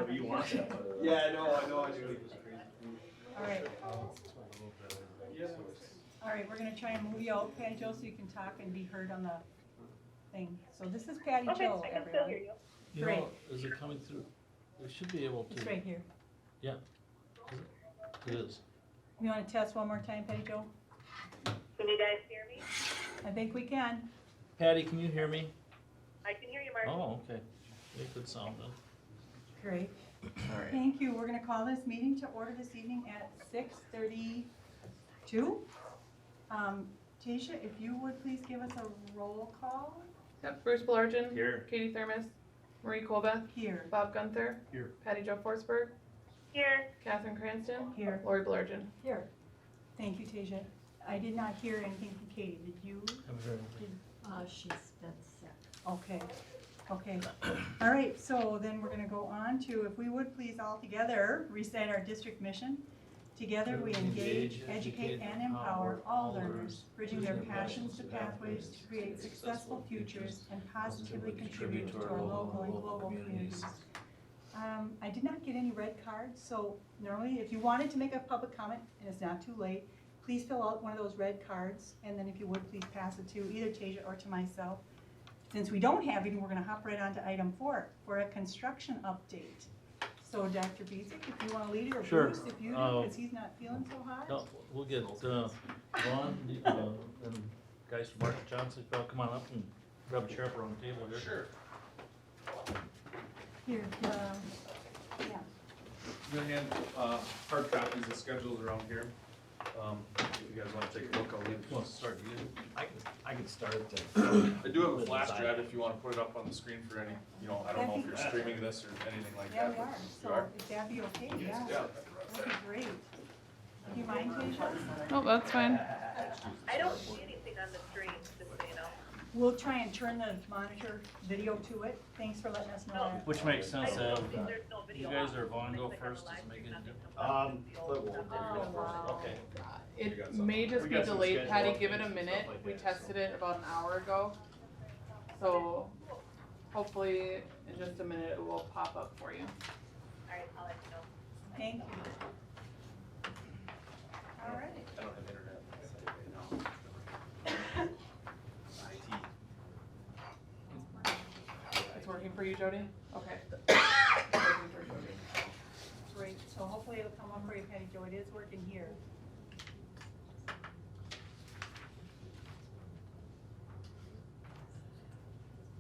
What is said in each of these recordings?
Whatever you want. Yeah, I know, I do. All right. All right, we're gonna try and move you out, Patty Jo, so you can talk and be heard on the thing. So this is Patty Okay, Jo, I can still hear everyone. you. You Great. know, is it coming through? We should be able to. It's right here. Yeah. It is. You wanna test one more time, Patty Jo? Can you guys hear me? I think we can. Patty, can you hear me? I can hear you, Mark. Oh, okay. You have good sound then. Great. All right. Thank you. We're gonna call this meeting to order this evening at 6:32. Tasha, if you would please give us a roll call Yep, Bruce Belargin. Here. Katie Thermos. Marie Colbeth. here. Bob Gunther. Here. Patty Jo Forsberg. Here. Catherine Cranston. Here. Lori Belargin. Here. Thank you, Tasha. I did not hear anything from Katie. Did you? Haven't heard anything. She's been sick. Okay, okay. All right, so then we're gonna go on to, if we would please all together recite our district mission. Together we engage, educate, and empower all learners, bridging their passions to pathways to create successful futures and positively contribute to our local and global communities. I did not get any red cards, so normally if you wanted to make a public comment and it's not too late, please fill out one of those red cards, and then if you would, please pass it to either Tasia or to myself. Since we don't have any, we're gonna hop right on to item 4 for a construction update. So Dr. Bezick, if you wanna lead it, or Sure. Bruce, if you do, because he's not feeling so hot. No, we'll get, Ron, and guys from Market Johnson, if y'all come on up and grab a chair up around the table here. Sure. Here, yeah. I'm gonna hand, hard copies of schedules around here. If you guys wanna take a look, I'll leave. Who wants to start? You? I can start it. I do have a flash drive if you wanna put it up on the screen for any, I don't know if you're streaming this or anything like Yeah, that. we are, You so are? if that'd be okay, yeah, Yeah. that'd be great. Do you mind, Tasia? Oh, that's fine. I don't see anything on the screen, just so you know. We'll try and turn the monitor video to it. Thanks for letting us know that. Which makes sense, I don't see there's no you video guys on. or Vaughn go When I click on first, the does it live make stream, any nothing difference? comes up. It's the Flip old will. stuff. Oh, wow. Okay. It may just We be got some delayed, Patty, schedule give it a updates and minute. stuff like We that, tested it about an hour ago. So hopefully in just a minute it will pop up for you. Alright, I'll let you know. Thank you. All right. I don't have internet. It's working for you, Jody? Okay. It's working for Jody. Great, so hopefully it'll come up for you, Patty Jo. It is working here.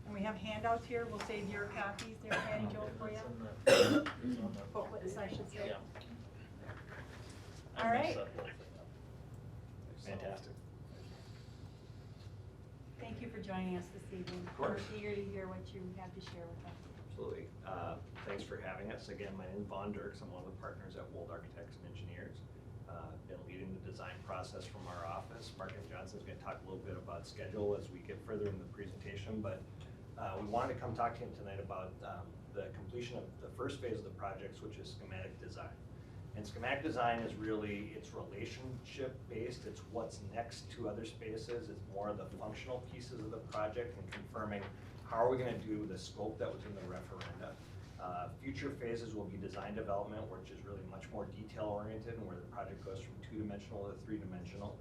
And we have handouts here. We'll save your copies there, Patty Jo, for you. Booklets, I should say. Yeah. All right. Fantastic. Thank you for joining us this evening. Of course. We're eager to hear what you have to share with us. Absolutely. Thanks for having us. Again, my name is Vaughn Dirks. I'm one of the partners at Wold Architects and Engineers. Been leading the design process from our office. Mark and Johnson's going to talk a little bit about schedule as we get further in the presentation, but we wanted to come talk to you tonight about the completion of the first phase of the projects, which is schematic design. And schematic design is really, it's relationship based, it's what's next to other spaces, it's more of the functional pieces of the project and confirming how are we gonna do the scope that was in the referenda. Future phases will be design development, which is really much more detail oriented and where the project goes from 2-dimensional to 3-dimensional.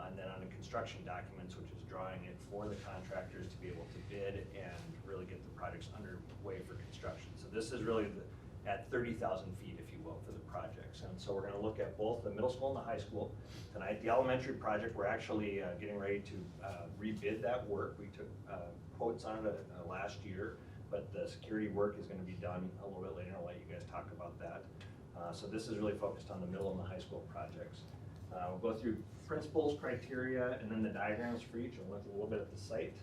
And then on the construction documents, which is drawing it for the contractors to be able to bid and really get the projects underway for construction. So this is really at 30,000 feet, if you will, for the projects. And so we're gonna look at both the middle school and the high school. Tonight, the elementary project, we're actually getting ready to rebid that work. We took quotes on it last year, but the security work is gonna be done a little bit later. I'll let you guys talk about that. So this is really focused on the middle and the high school projects. We'll go through principles, criteria, and then the diagrams for each, and look a little bit at the site.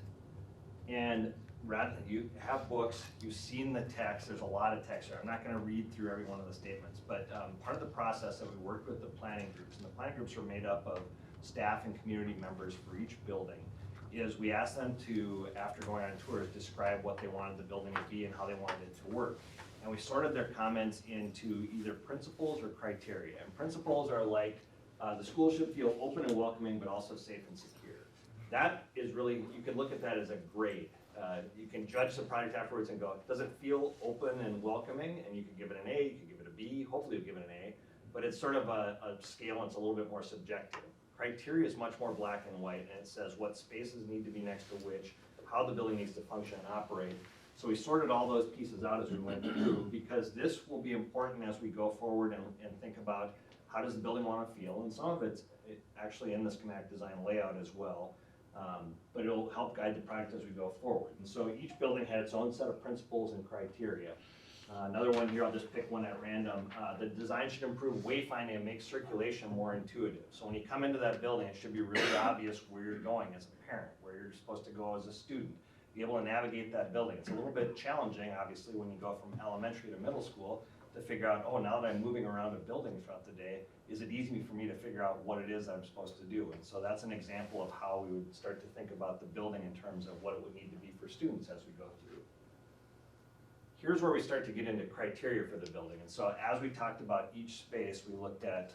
And rather, you have books, you've seen the text, there's a lot of text here. I'm not gonna read through every one of the statements, but part of the process that we worked with the planning groups, and the planning groups were made up of staff and community members for each building, is we asked them to, after going on tours, describe what they wanted the building to be and how they wanted it to work. And we sorted their comments into either principles or criteria. And principles are like, the school should feel open and welcoming, but also safe and secure. That is really, you could look at that as a grade. You can judge the project afterwards and go, does it feel open and welcoming? And you could give it an A, you could give it a B, hopefully you'll give it an A, but it's sort of a scale and it's a little bit more subjective. Criteria is much more black and white, and it says what spaces need to be next to which, how the building needs to function and operate. So we sorted all those pieces out as we went through, because this will be important as we go forward and think about how does the building want to feel, and some of it's actually in the schematic design layout as well. But it'll help guide the project as we go forward. And so each building had its own set of principles and criteria. Another one here, I'll just pick one at random. The design should improve wayfinding and make circulation more intuitive. So when you come into that building, it should be really obvious where you're going as a parent, where you're supposed to go as a student, be able to navigate that building. It's a little bit challenging, obviously, when you go from elementary to middle school to figure out, oh, now that I'm moving around a building throughout the day, is it easy for me to figure out what it is I'm supposed to do? And so that's an example of how we would start to think about the building in terms of what it would need to be for students as we go through. Here's where we start to get into criteria for the building. And so as we talked about each space, we looked at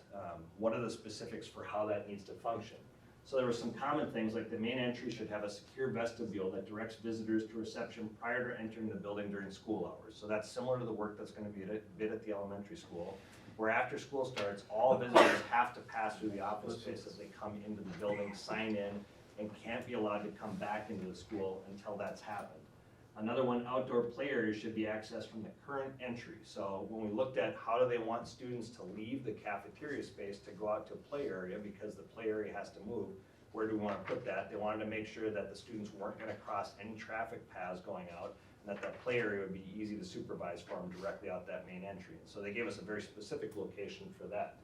what are the specifics for how that needs to function. So there were some common things like the main entry should have a secure vestibule that directs visitors to reception prior to entering the building during school hours. So that's similar to the work that's going to be at the elementary school, where after school starts, all visitors have to pass through the office space as they come into the building, sign in, and can't be allowed to come back into the school until that's happened. Another one, outdoor play areas should be accessed from the current entry. So when we looked at how do they want students to leave the cafeteria space to go out to a play area, because the play area has to move, where do we want to put that? They wanted to make sure that the students weren't going to cross any traffic paths going out, and that play area would be easy to supervise for them directly out that main entry. So they gave us a very specific location for that.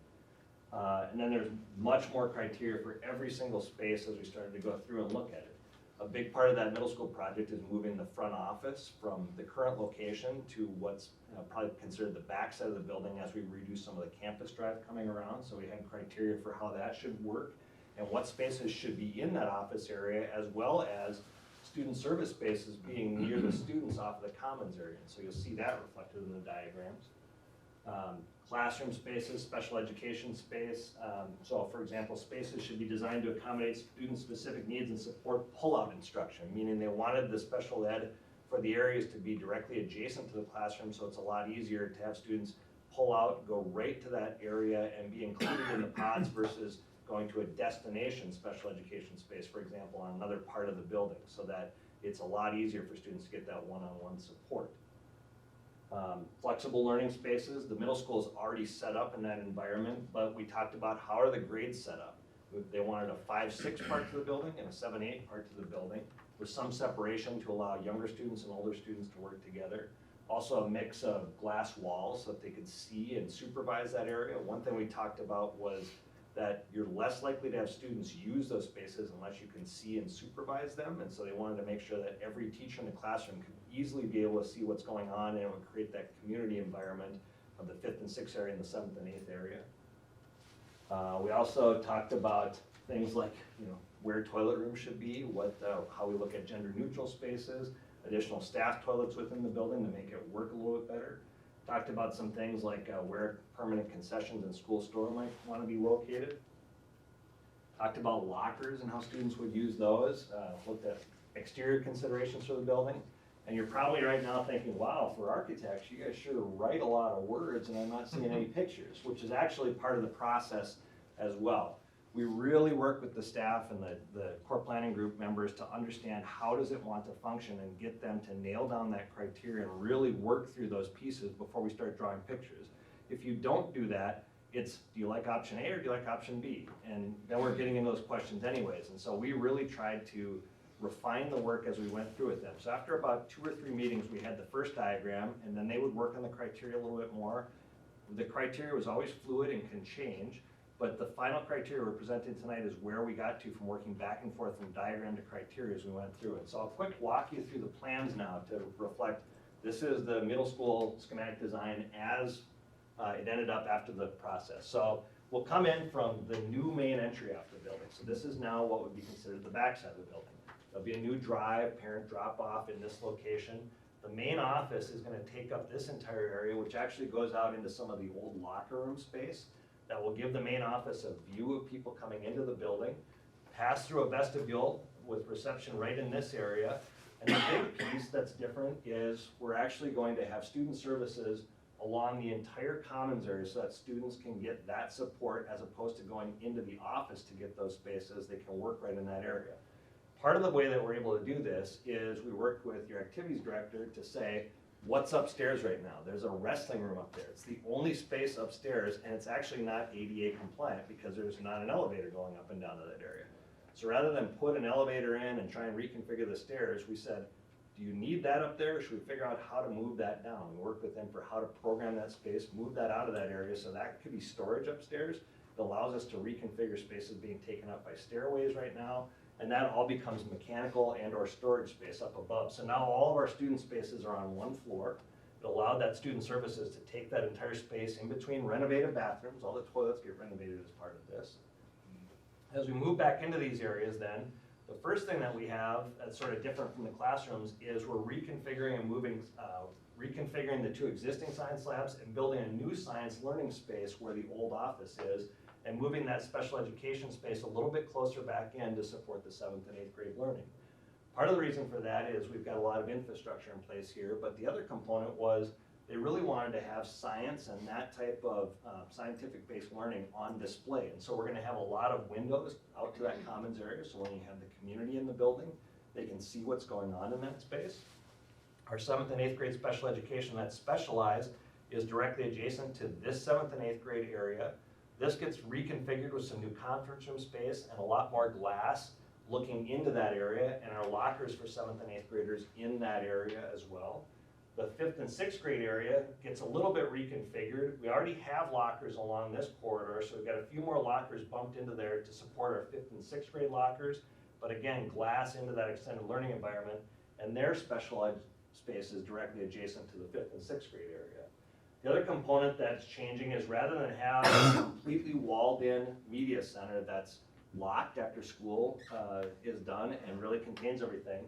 And then there's much more criteria for every single space as we started to go through and look at it. A big part of that middle school project is moving the front office from the current location to what's probably considered the back side of the building as we redo some of the campus drive coming around. So we had criteria for how that should work and what spaces should be in that office area, as well as student service spaces being near the students off of the commons area. And so you'll see that reflected in the diagrams. Classroom spaces, special education space. So for example, spaces should be designed to accommodate student-specific needs and support pull-out instruction, meaning they wanted the special ed for the areas to be directly adjacent to the classroom, so it's a lot easier to have students pull out, go right to that area and be included in the pods versus going to a destination special education space, for example, on another part of the building, so that it's a lot easier for students to get that one-on-one support. Flexible learning spaces, the middle school is already set up in that environment, but we talked about how are the grades set up. They wanted a 5-6 part to the building and a 7-8 part to the building, with some separation to allow younger students and older students to work together. Also a mix of glass walls so that they could see and supervise that area. One thing we talked about was that you're less likely to have students use those spaces unless you can see and supervise them. And so they wanted to make sure that every teacher in the classroom could easily be able to see what's going on, and it would create that community environment of the 5th and 6th area and the 7th and 8th area. We also talked about things like, where toilet rooms should be, how we look at gender neutral spaces, additional staff toilets within the building to make it work a little bit better. Talked about some things like where permanent concessions and school store might want to be located. Talked about lockers and how students would use those. Looked at exterior considerations for the building. And you're probably right now thinking, wow, for architects, you guys sure write a lot of words and I'm not seeing any pictures, which is actually part of the process as well. We really work with the staff and the core planning group members to understand how does it want to function and get them to nail down that criteria and really work through those pieces before we start drawing pictures. If you don't do that, it's do you like option A or do you like option B? And then we're getting into those questions anyways. And so we really tried to refine the work as we went through with them. So after about 2 or 3 meetings, we had the first diagram, and then they would work on the criteria a little bit more. The criteria was always fluid and can change, but the final criteria we're presenting tonight is where we got to from working back and forth from diagram to criteria as we went through it. So I'll quick walk you through the plans now to reflect, this is the middle school schematic design as it ended up after the process. So we'll come in from the new main entry after the building. So this is now what would be considered the back side of the building. There'll be a new drive, parent drop off in this location. The main office is going to take up this entire area, which actually goes out into some of the old locker room space. That will give the main office a view of people coming into the building, pass through a vestibule with reception right in this area, And the big piece that's different is we're actually going to have student services along the entire commons area so that students can get that support as opposed to going into the office to get those spaces. They can work right in that area. Part of the way that we're able to do this is we worked with your activities director to say, what's upstairs right now? There's a wrestling room up there. It's the only space upstairs, and it's actually not ADA compliant because there's not an elevator going up and down to that area. So rather than put an elevator in and try and reconfigure the stairs, we said, do you need that up there? Should we figure out how to move that down? We worked with them for how to program that space, move that out of that area, so that could be storage upstairs. It allows us to reconfigure spaces being taken up by stairways right now, and that all becomes mechanical and or storage space up above. So now all of our student spaces are on one floor. It allowed that student services to take that entire space in between renovated bathrooms. All the toilets get renovated as part of this. As we move back into these areas then, the first thing that we have that's sort of different from the classrooms is we're reconfiguring and moving, reconfiguring the two existing science labs and building a new science learning space where the old office is, and moving that special education space a little bit closer back in to support the 7th and 8th grade learning. Part of the reason for that is we've got a lot of infrastructure in place here, but the other component was they really wanted to have science and that type of scientific-based learning on display. And so we're gonna have a lot of windows out to that commons area, so when you have the community in the building, they can see what's going on in that space. Our 7th and 8th grade special education that's specialized is directly adjacent to this 7th and 8th grade area. This gets reconfigured with some new conference room space and a lot more glass looking into that area, and our lockers for 7th and 8th graders in that area as well. The 5th and 6th grade area gets a little bit reconfigured. We already have lockers along this corridor, so we've got a few more lockers bumped into there to support our 5th and 6th grade lockers, but again, glass into that extended learning environment, and their specialized space is directly adjacent to the 5th and 6th grade area. The other component that's changing is rather than have a completely walled-in media center that's locked after school is done and really contains everything,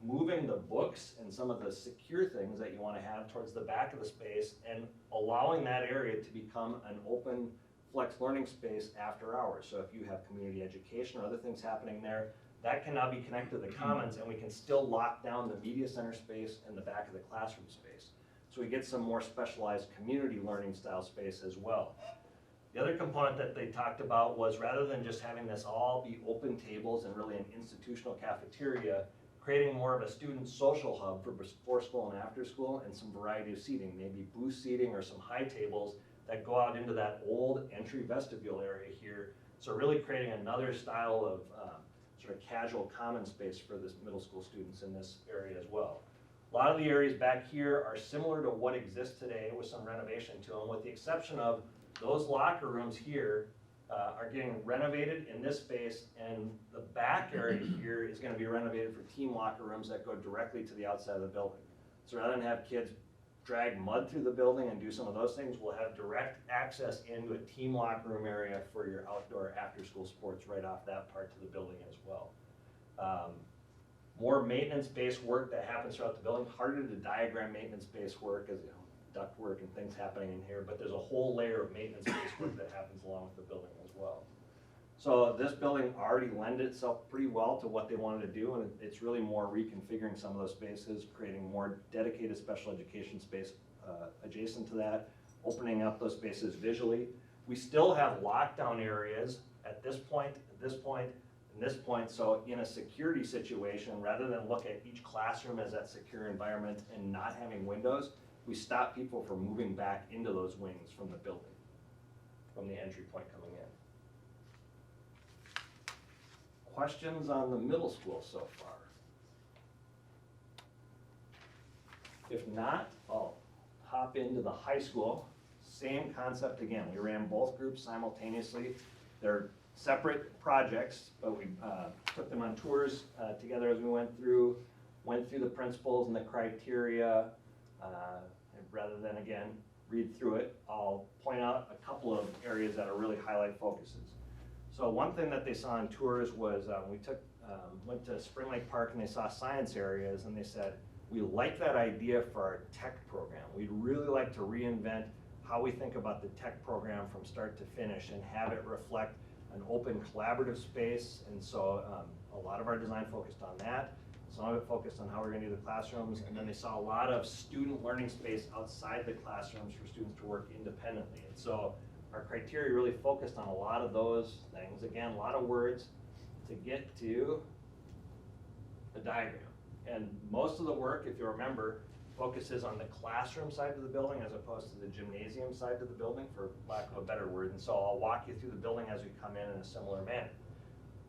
moving the books and some of the secure things that you want to have towards the back of the space and allowing that area to become an open flex learning space after hours. So if you have community education or other things happening there, that can now be connected to the commons, and we can still lock down the media center space and the back of the classroom space. So we get some more specialized community learning style space as well. The other component that they talked about was rather than just having this all be open tables and really an institutional cafeteria, creating more of a student social hub for before school and after school, and some variety of seating, maybe booth seating or some high tables that go out into that old entry vestibule area here. So really creating another style of sort of casual common space for this middle school students in this area as well. A lot of the areas back here are similar to what exists today with some renovation to them, with the exception of those locker rooms here are getting renovated in this space, and the back area here is going to be renovated for team locker rooms that go directly to the outside of the building. So rather than have kids drag mud through the building and do some of those things, we'll have direct access into a team locker room area for your outdoor after-school sports right off that part to the building as well. More maintenance-based work that happens throughout the building, harder to diagram maintenance-based work as duct work and things happening in here, but there's a whole layer of maintenance-based work that happens along with the building as well. So this building already lended itself pretty well to what they wanted to do, and it's really more reconfiguring some of those spaces, creating more dedicated special education space adjacent to that, opening up those spaces visually. We still have lockdown areas at this point, and this point, so in a security situation, rather than look at each classroom as that secure environment and not having windows, we stop people from moving back into those wings from the building, from the entry point coming in. Questions on the middle school so far? If not, I'll hop into the high school. Same concept again. We ran both groups simultaneously. They're separate projects, but we took them on tours together as we went through the principles and the criteria. Rather than, again, read through it, I'll point out a couple of areas that are really highlight focuses. So one thing that they saw on tours was we went to Spring Lake Park and they saw science areas, and they said, we like that idea for our tech program. We'd really like to reinvent how we think about the tech program from start to finish and have it reflect an open collaborative space. And so a lot of our design focused on that. Some of it focused on how we're gonna do the classrooms, and then they saw a lot of student learning space outside the classrooms for students to work independently. And so our criteria really focused on a lot of those things. Again, a lot of words to get to a diagram. And most of the work, if you remember, focuses on the classroom side of the building as opposed to the gymnasium side of the building, for lack of a better word. And so I'll walk you through the building as we come in a similar manner.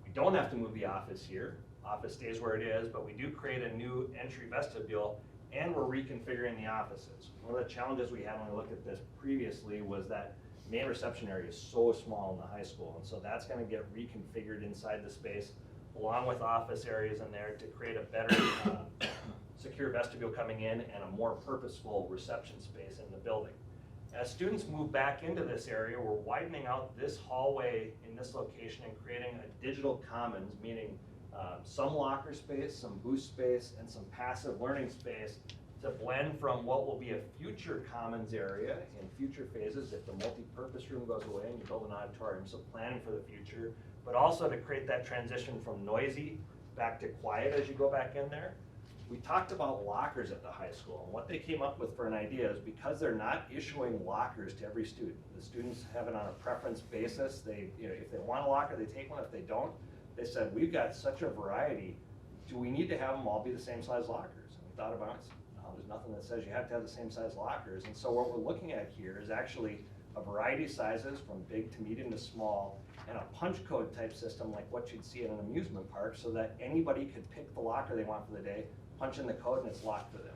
We don't have to move the office here. Office stays where it is, but we do create a new entry vestibule, and we're reconfiguring the offices. One of the challenges we had when we looked at this previously was that main reception area is so small in the high school, and so that's gonna get reconfigured inside the space, along with office areas in there to create a better secure vestibule coming in and a more purposeful reception space in the building. As students move back into this area, we're widening out this hallway in this location and creating a digital commons, meaning some locker space, some booth space, and some passive learning space to blend from what will be a future commons area in future phases if the multi-purpose room goes away and you build an auditorium, so planning for the future, but also to create that transition from noisy back to quiet as you go back in there. We talked about lockers at the high school, and what they came up with for an idea is because they're not issuing lockers to every student, the students have it on a preference basis. They, if they want a locker, they take one. If they don't, they said, we've got such a variety, do we need to have them all be the same size lockers? And we thought about it, no, there's nothing that says you have to have the same size lockers. And so what we're looking at here is actually a variety of sizes from big to medium to small, and a punch code type system like what you'd see in an amusement park, so that anybody could pick the locker they want for the day, punch in the code, and it's locked for them.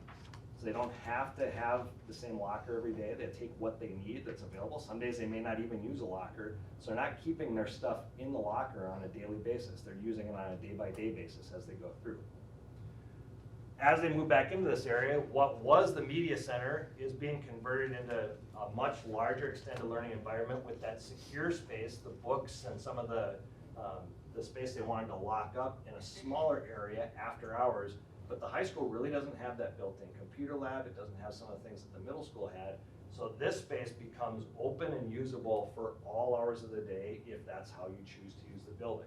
So they don't have to have the same locker every day. They take what they need that's available. Some days they may not even use a locker, so they're not keeping their stuff in the locker on a daily basis. They're using it on a day-by-day basis as they go through. As they move back into this area, what was the media center is being converted into a much larger extended learning environment with that secure space, the books and some of the space they wanted to lock up in a smaller area after hours. But the high school really doesn't have that built-in computer lab. It doesn't have some of the things that the middle school had. So this space becomes open and usable for all hours of the day if that's how you choose to use the building.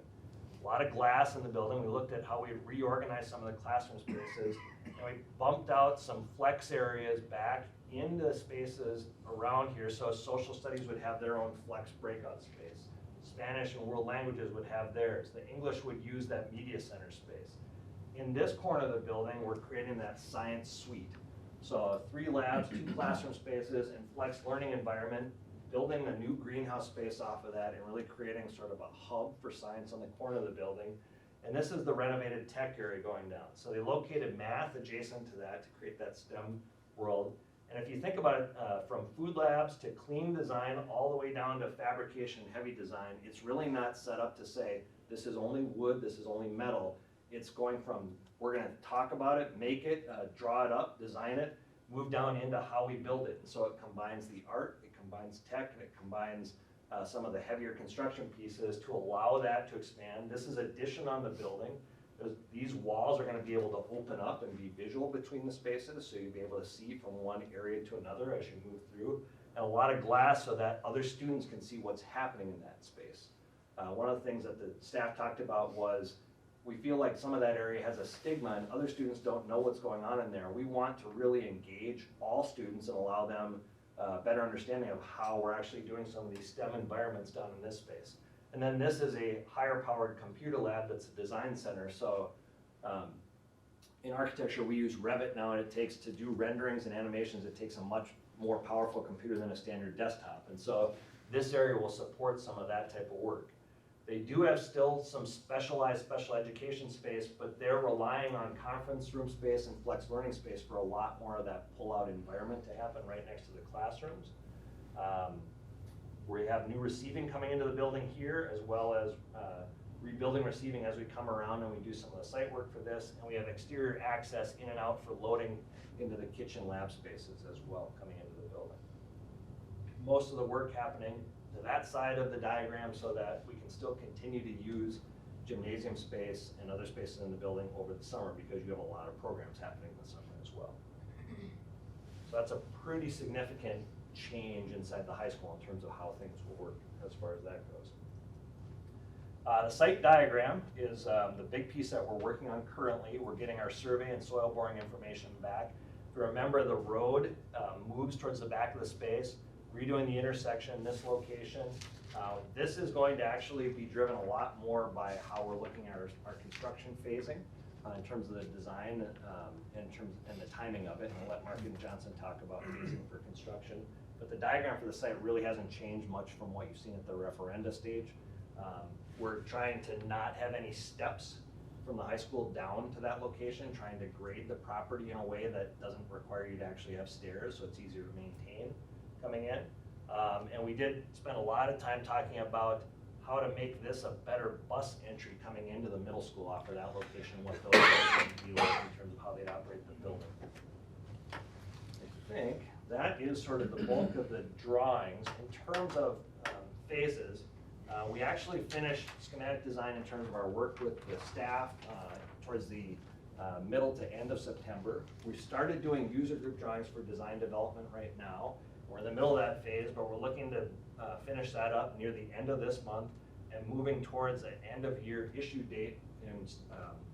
A lot of glass in the building. We looked at how we reorganized some of the classroom spaces, and we bumped out some flex areas back into spaces around here, so social studies would have their own flex breakout space. Spanish and world languages would have theirs. The English would use that media center space. In this corner of the building, we're creating that science suite. So 3 labs, 2 classroom spaces, and flex learning environment, building a new greenhouse space off of that and really creating sort of a hub for science on the corner of the building. And this is the renovated tech area going down. So they located math adjacent to that to create that STEM world. And if you think about it, from food labs to clean design all the way down to fabrication, heavy design, it's really not set up to say, this is only wood, this is only metal. It's going from, we're gonna talk about it, make it, draw it up, design it, move down into how we build it. And so it combines the art, it combines tech, and it combines some of the heavier construction pieces to allow that to expand. This is addition on the building. These walls are gonna be able to open up and be visual between the spaces, so you'll be able to see from one area to another as you move through. And a lot of glass so that other students can see what's happening in that space. One of the things that the staff talked about was, we feel like some of that area has a stigma and other students don't know what's going on in there. We want to really engage all students and allow them a better understanding of how we're actually doing some of these STEM environments down in this space. And then this is a higher powered computer lab that's a design center. So in architecture, we use Revit now, and it takes, to do renderings and animations, it takes a much more powerful computer than a standard desktop. And so this area will support some of that type of work. They do have still some specialized special education space, but they're relying on conference room space and flex learning space for a lot more of that pull-out environment to happen right next to the classrooms. We have new receiving coming into the building here, as well as rebuilding receiving as we come around and we do some of the site work for this. And we have exterior access in and out for loading into the kitchen lab spaces as well coming into the building. Most of the work happening to that side of the diagram so that we can still continue to use gymnasium space and other spaces in the building over the summer, because you have a lot of programs happening in the summer as well. So that's a pretty significant change inside the high school in terms of how things will work as far as that goes. The site diagram is the big piece that we're working on currently. We're getting our survey and soil boring information back. If you remember, the road moves towards the back of the space, redoing the intersection, this location. This is going to actually be driven a lot more by how we're looking at our construction phasing in terms of the design and the timing of it. And I'll let Mark and Johnson talk about phasing for construction. But the diagram for the site really hasn't changed much from what you've seen at the referenda stage. We're trying to not have any steps from the high school down to that location, trying to grade the property in a way that doesn't require you to actually have stairs, so it's easier to maintain coming in. And we did spend a lot of time talking about how to make this a better bus entry coming into the middle school off of that location, what those are going to be like in terms of how they'd operate the building. I think that is sort of the bulk of the drawings. In terms of phases, we actually finished schematic design in terms of our work with the staff towards the middle to end of September. We started doing user group drawings for design development right now. We're in the middle of that phase, but we're looking to finish that up near the end of this month and moving towards an end of year issue date and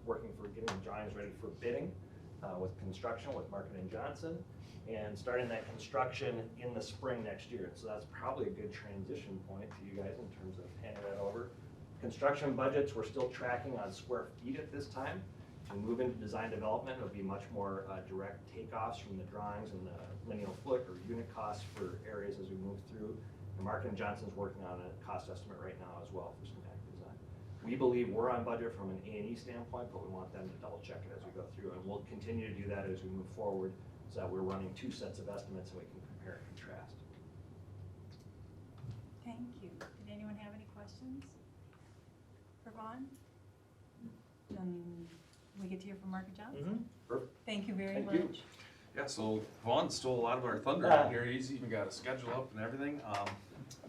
working for getting the drawings ready for bidding with construction with Market and Johnson, and starting that construction in the spring next year. So that's probably a good transition point to you guys in terms of handing that over. Construction budgets, we're still tracking on square feet at this time. To move into design development, it'll be much more direct takeoffs from the drawings and the lineal foot or unit costs for areas as we move through. And Mark and Johnson's working on a cost estimate right now as well for schematic design. We believe we're on budget from an A&E standpoint, but we want them to double check it as we go through. And we'll continue to do that as we move forward, so that we're running two sets of estimates and we can compare and contrast. Thank you. Did anyone have any questions for Vaughn? Then we get to hear from Mark and Johnson. Perfect. Thank you very Thank much. you. Yeah, so Vaughn stole a lot of our thunder Yeah. here. He's even got a schedule up and everything.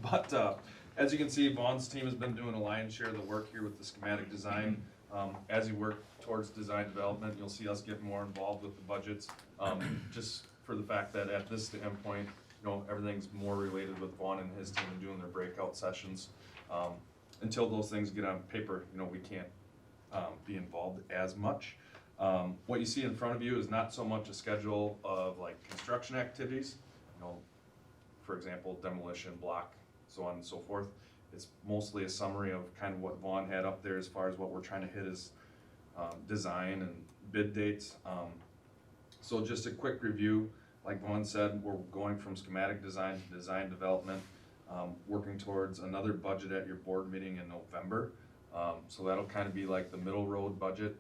But as you can see, Vaughn's team has been doing a lion's share of the work here with the schematic design. As you work towards design development, you'll see us get more involved with the budgets. Just for the fact that at this endpoint, everything's more related with Vaughn and his team and doing their breakout sessions. Until those things get on paper, we can't be involved as much. What you see in front of you is not so much a schedule of like construction activities, for example, demolition, block, so on and so forth. It's mostly a summary of kind of what Vaughn had up there as far as what we're trying to hit as design and bid dates. So just a quick review, like Vaughn said, we're going from schematic design to design development, working towards another budget at your board meeting in November. So that'll kind of be like the middle road budget.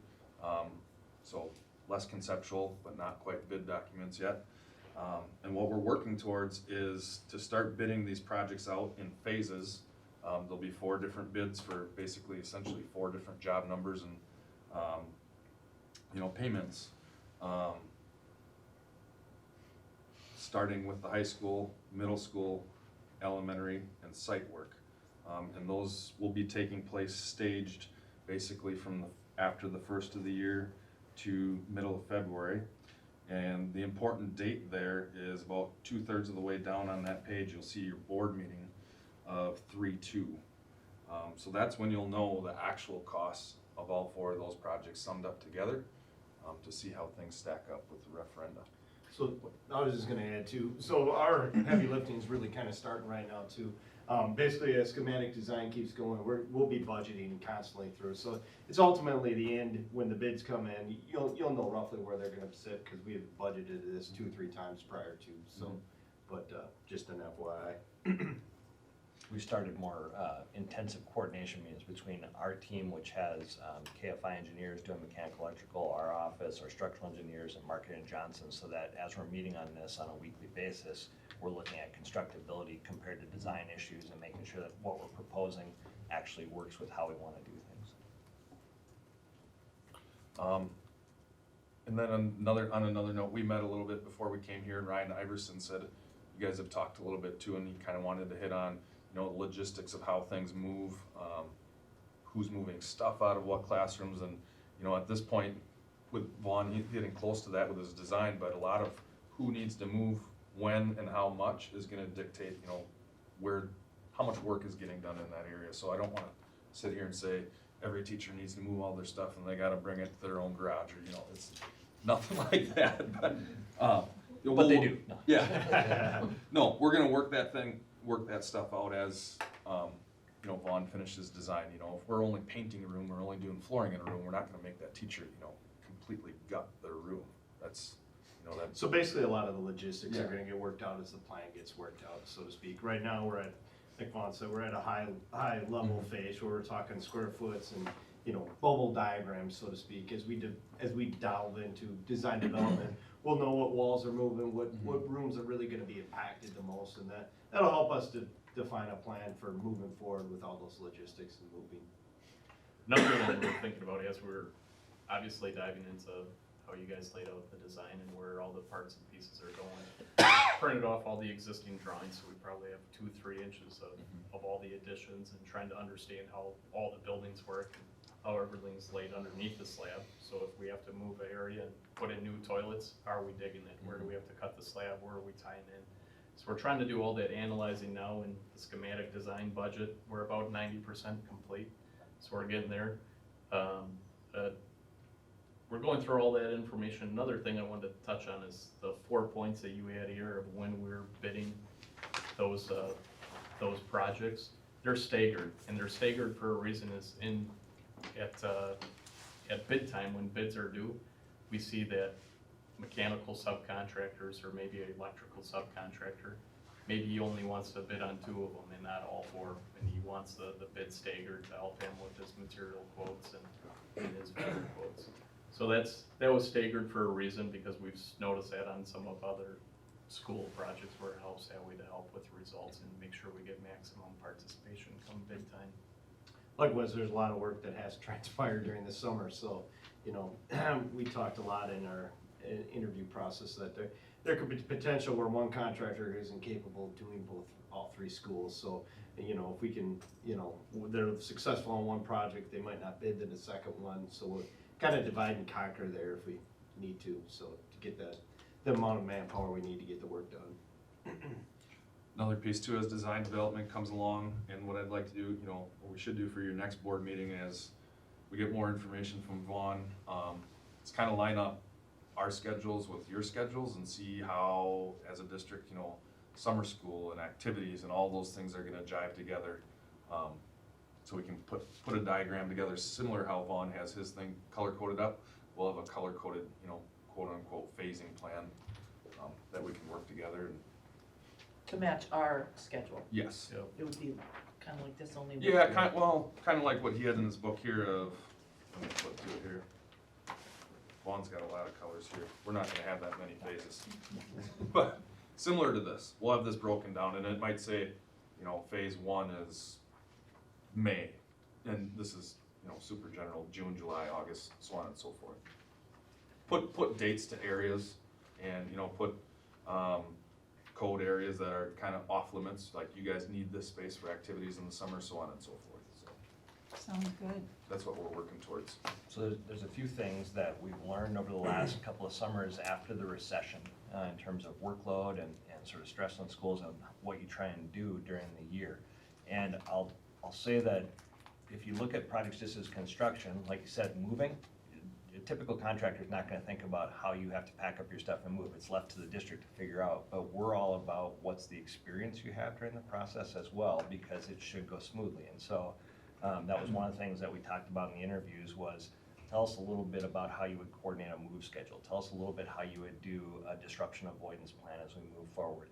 So less conceptual, but not quite bid documents yet. And what we're working towards is to start bidding these projects out in phases. There'll be 4 different bids for basically essentially 4 different job numbers and payments. Starting with the high school, middle school, elementary, and site work. And those will be taking place staged basically from after the first of the year to middle of February. And the important date there is about 2/3 of the way down on that page. You'll see your board meeting of 3/2. So that's when you'll know the actual costs of all 4 of those projects summed up together to see how things stack up with the referenda. So I was just gonna add too, so our heavy lifting is really kind of starting right now too. Basically, as schematic design keeps going, we'll be budgeting constantly through. So it's ultimately the end, when the bids come in, you'll know roughly where they're gonna sit, because we have budgeted this 2-3 times prior to, so. But just an FYI. We started more intensive coordination meetings between our team, which has KFI engineers doing mechanical, electrical, our office, our structural engineers, and Market and Johnson, so that as we're meeting on this on a weekly basis, we're looking at constructability compared to design issues and making sure that what we're proposing actually works with how we want to do things. And then on another note, we met a little bit before we came here, and Ryan Iverson said you guys have talked a little bit too, and he kind of wanted to hit on logistics of how things move, who's moving stuff out of what classrooms, and at this point with Vaughn, he's getting close to that with his design, but a lot of who needs to move when and how much is going to dictate how much work is getting done in that area. So I don't want to sit here and say, every teacher needs to move all their stuff and they gotta bring it to their own garage, or, you know, it's nothing like that, but, But they do. No. Yeah. No, we're gonna work that stuff out as, you know, Vaughn finishes design, you know, if we're only painting a room, we're only doing flooring in a room, we're not gonna make that teacher, you know, completely gut their room. That's, you know, that's. So basically, a lot of the logistics are Yeah. gonna get worked out as the plan gets worked out, so to speak. Right now, we're at, like Vaughn said, we're at a high level phase where we're talking square foots and, you know, bubble diagrams, so to speak. As we delve into design development, we'll know what walls are moving, what rooms are really gonna be impacted the most, and that'll help us to define a plan for moving forward with all those logistics and moving. Another thing we're thinking about as we're obviously diving into how you guys laid out the design and where all the parts and pieces are going. Printed off all the existing drawings, so we probably have 2-3 inches of all the additions, and trying to understand how all the buildings work, and how everything's laid underneath the slab. So if we have to move an area and put in new toilets, how are we digging it? Where do we have to cut the slab? Where are we tying in? So we're trying to do all that analyzing now in the schematic design budget. We're about 90% complete, so we're getting there. We're going through all that information. Another thing I wanted to touch on is the 4 points that you had here of when we're bidding those projects. They're staggered, and they're staggered for a reason. Is at bid time, when bids are due, we see that mechanical subcontractors or maybe an electrical subcontractor, maybe he only wants to bid on 2 of them and not all 4, and he wants the bid staggered to help him with his material quotes and his vendor quotes. So that was staggered for a reason, because we've noticed that on some of other school projects where it helps that way to help with results and make sure we get maximum participation come bid time. Likewise, there's a lot of work that has transpired during the summer, so, you know, we talked a lot in our interview process that there could be potential where one contractor isn't capable of doing all 3 schools. So, you know, if we can, you know, they're successful on one project, they might not bid to the second one, so we'll kind of divide and conquer there if we need to, so to get the amount of manpower we need to get the work done. Another piece too, as design development comes along, and what I'd like to do, you know, what we should do for your next board meeting is we get more information from Vaughn. It's kind of line up our schedules with your schedules and see how, as a district, you know, summer school and activities and all those things are gonna jive together. So we can put a diagram together, similar how Vaughn has his thing color coded up. We'll have a color coded, you know, quote unquote phasing plan, that we can work together. And To match our schedule. yes. It would be kind of like this only. Yeah, kind of like what he had in his book here of, let me flip to it here. Vaughn's got a lot of colors here. We're not gonna have that many phases. But similar to this, we'll have this broken down, and it might say, you know, phase 1 is May, and this is, you know, super general, June, July, August, so on and so forth. Put dates to areas, and, you know, put, code areas that are kind of off limits, like you guys need this space for activities in the summer, so on and so forth. So Sounds good. that's what we're working towards. So there's a few things that we've learned over the last couple of summers after the recession, in terms of workload and sort of stress on schools and what you try and do during the year. And I'll say that if you look at projects just as construction, like you said, moving, a typical contractor is not gonna think about how you have to pack up your stuff and move. It's left to the district to figure out. But we're all about what's the experience you have during the process as well, because it should go smoothly. And so that was one of the things that we talked about in the interviews was, tell us a little bit about how you would coordinate a move schedule. Tell us a little bit how you would do a disruption avoidance plan as we move forward.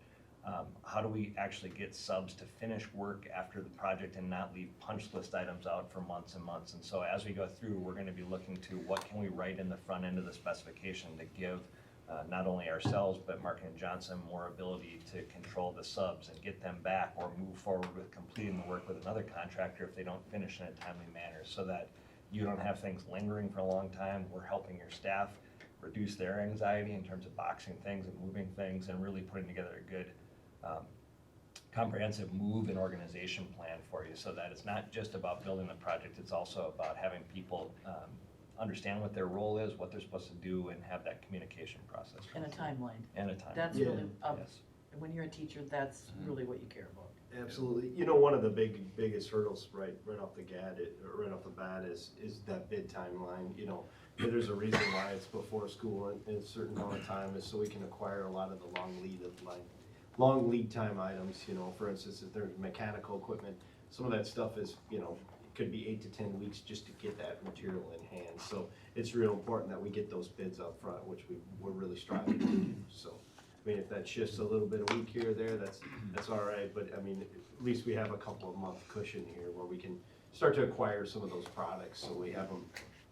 How do we actually get subs to finish work after the project and not leave punch list items out for months and months? And so as we go through, we're gonna be looking to what can we write in the front end of the specification to give not only ourselves, but Markin and Johnson more ability to control the subs and get them back or move forward with completing the work with another contractor if they don't finish in a timely manner, so that you don't have things lingering for a long time. We're helping your staff reduce their anxiety in terms of boxing things and moving things and really putting together a good comprehensive move and organization plan for you, so that it's not just about building the project, it's also about having people understand what their role is, what they're supposed to do, and have that communication process. And a timeline. And a timeline. That's Yeah. really a Yes. And when you're a teacher, that's Mhm. really what you care about. Absolutely. You know, one of the biggest hurdles right off the right off the bat is that bid timeline, you know. There's a reason why it's before school in a certain amount of time, is so we can acquire a lot of the long lead time items, you know. For instance, if there's mechanical equipment, some of that stuff is, you know, it could be 8 to 10 weeks just to get that material in hand. So it's real important that we get those bids up front, which we're really striving to do, so. I mean, if that shifts a little bit a week here or there, that's all right, but I mean, at least we have a couple of month cushion here where we can start to acquire some of those products, so we have them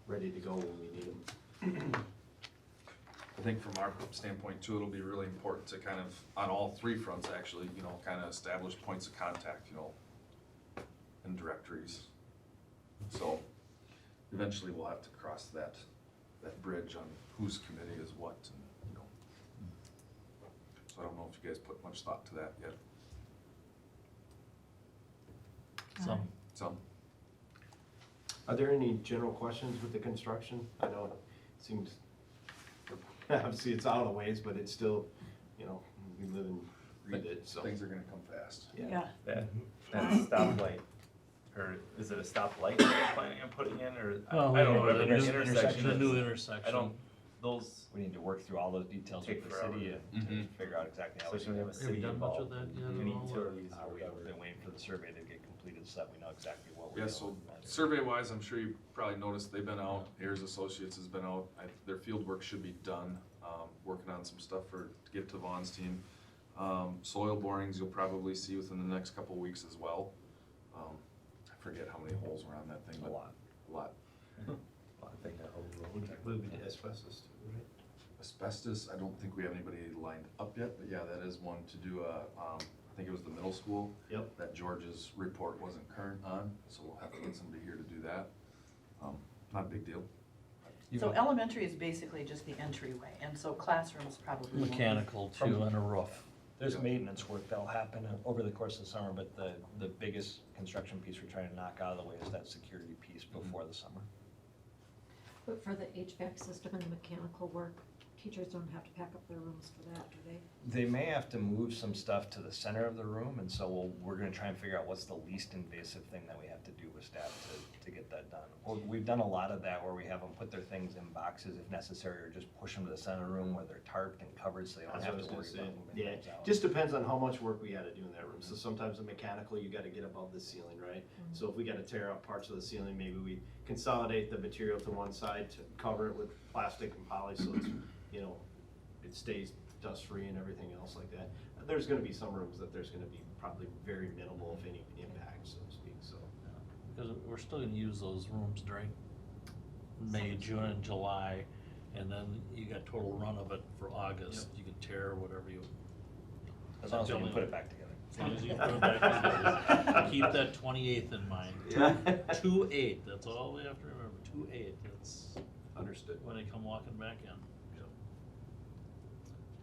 ready to go when we need them. I think from our standpoint too, it'll be really important to kind of, on all three fronts actually, you know, kind of establish points of contact, you know, and directories. So eventually we'll have to cross that bridge on whose committee is what, and, you know. So I don't know if you guys put much thought to that yet. Some. Some. Are there any general questions with the construction? I know it seems, obviously it's out of the ways, but it's still, you know, we live and breathe it, so. Things are gonna come fast. Yeah. That stoplight, or is it a stoplight that you're planning on putting in, or? Well, I don't know, the the new intersection The new is- intersection. I don't, those, We need to work through all those details with Take the forever. city and Mhm. figure out exactly how we especially do when we have a it. Have you city done much involved. of that yet at Any all, or- utilities or We've whatever. been waiting for the survey to get completed so that we know exactly what we're Yeah, doing. so survey-wise, I'm sure you probably noticed they've been out, Ayers Associates has been out, their field work should be done, working on some stuff to get to Vaughn's team. Soil borings you'll probably see within the next couple of weeks as well. I forget how many holes were on that thing, A but lot. a lot. I think that whole road. Would be asbestos too, right? Asbestos, I don't think we have anybody lined up yet, but yeah, that is one to do I think it was the middle school. Yep. That George's report wasn't current on, so we'll have to get somebody here to do that. Not a big deal. So elementary is basically just the entryway, and so classrooms probably won't be- Mechanical too, and a roof. There's Yeah. maintenance work that'll happen over the course of the summer, but the biggest construction piece we're trying to knock out of the way is that security piece before the summer. But for the HVAC system and the mechanical work, teachers don't have to pack up their rooms for that, do they? They may have to move some stuff to the center of the room, and so we're gonna try and figure out what's the least invasive thing that we have to do with staff to get that done. We've done a lot of that where we have them put their things in boxes if necessary, or just push them to the center room where they're tarped and covered so they don't That's have what I to was worry gonna about say. moving Yeah, things out. just depends on how much work we gotta do in that room. So sometimes the mechanical, you gotta get above the ceiling, right? So if we gotta tear out parts of the ceiling, maybe we consolidate the material to one side to cover it with plastic and poly, so it's, you know, it stays dust-free and everything else like that. There's gonna be some rooms that there's gonna be probably very minimal, if any, impact, so to speak, so. Because we're still gonna use those rooms during May, June, and July, and then you got total run of it for August. You can tear whatever you. As long as we can put it back together. As long as you put it back together. Keep that 28th in mind. 2/8, that's all we have to remember, 2/8, that's Understood. when they come walking back in.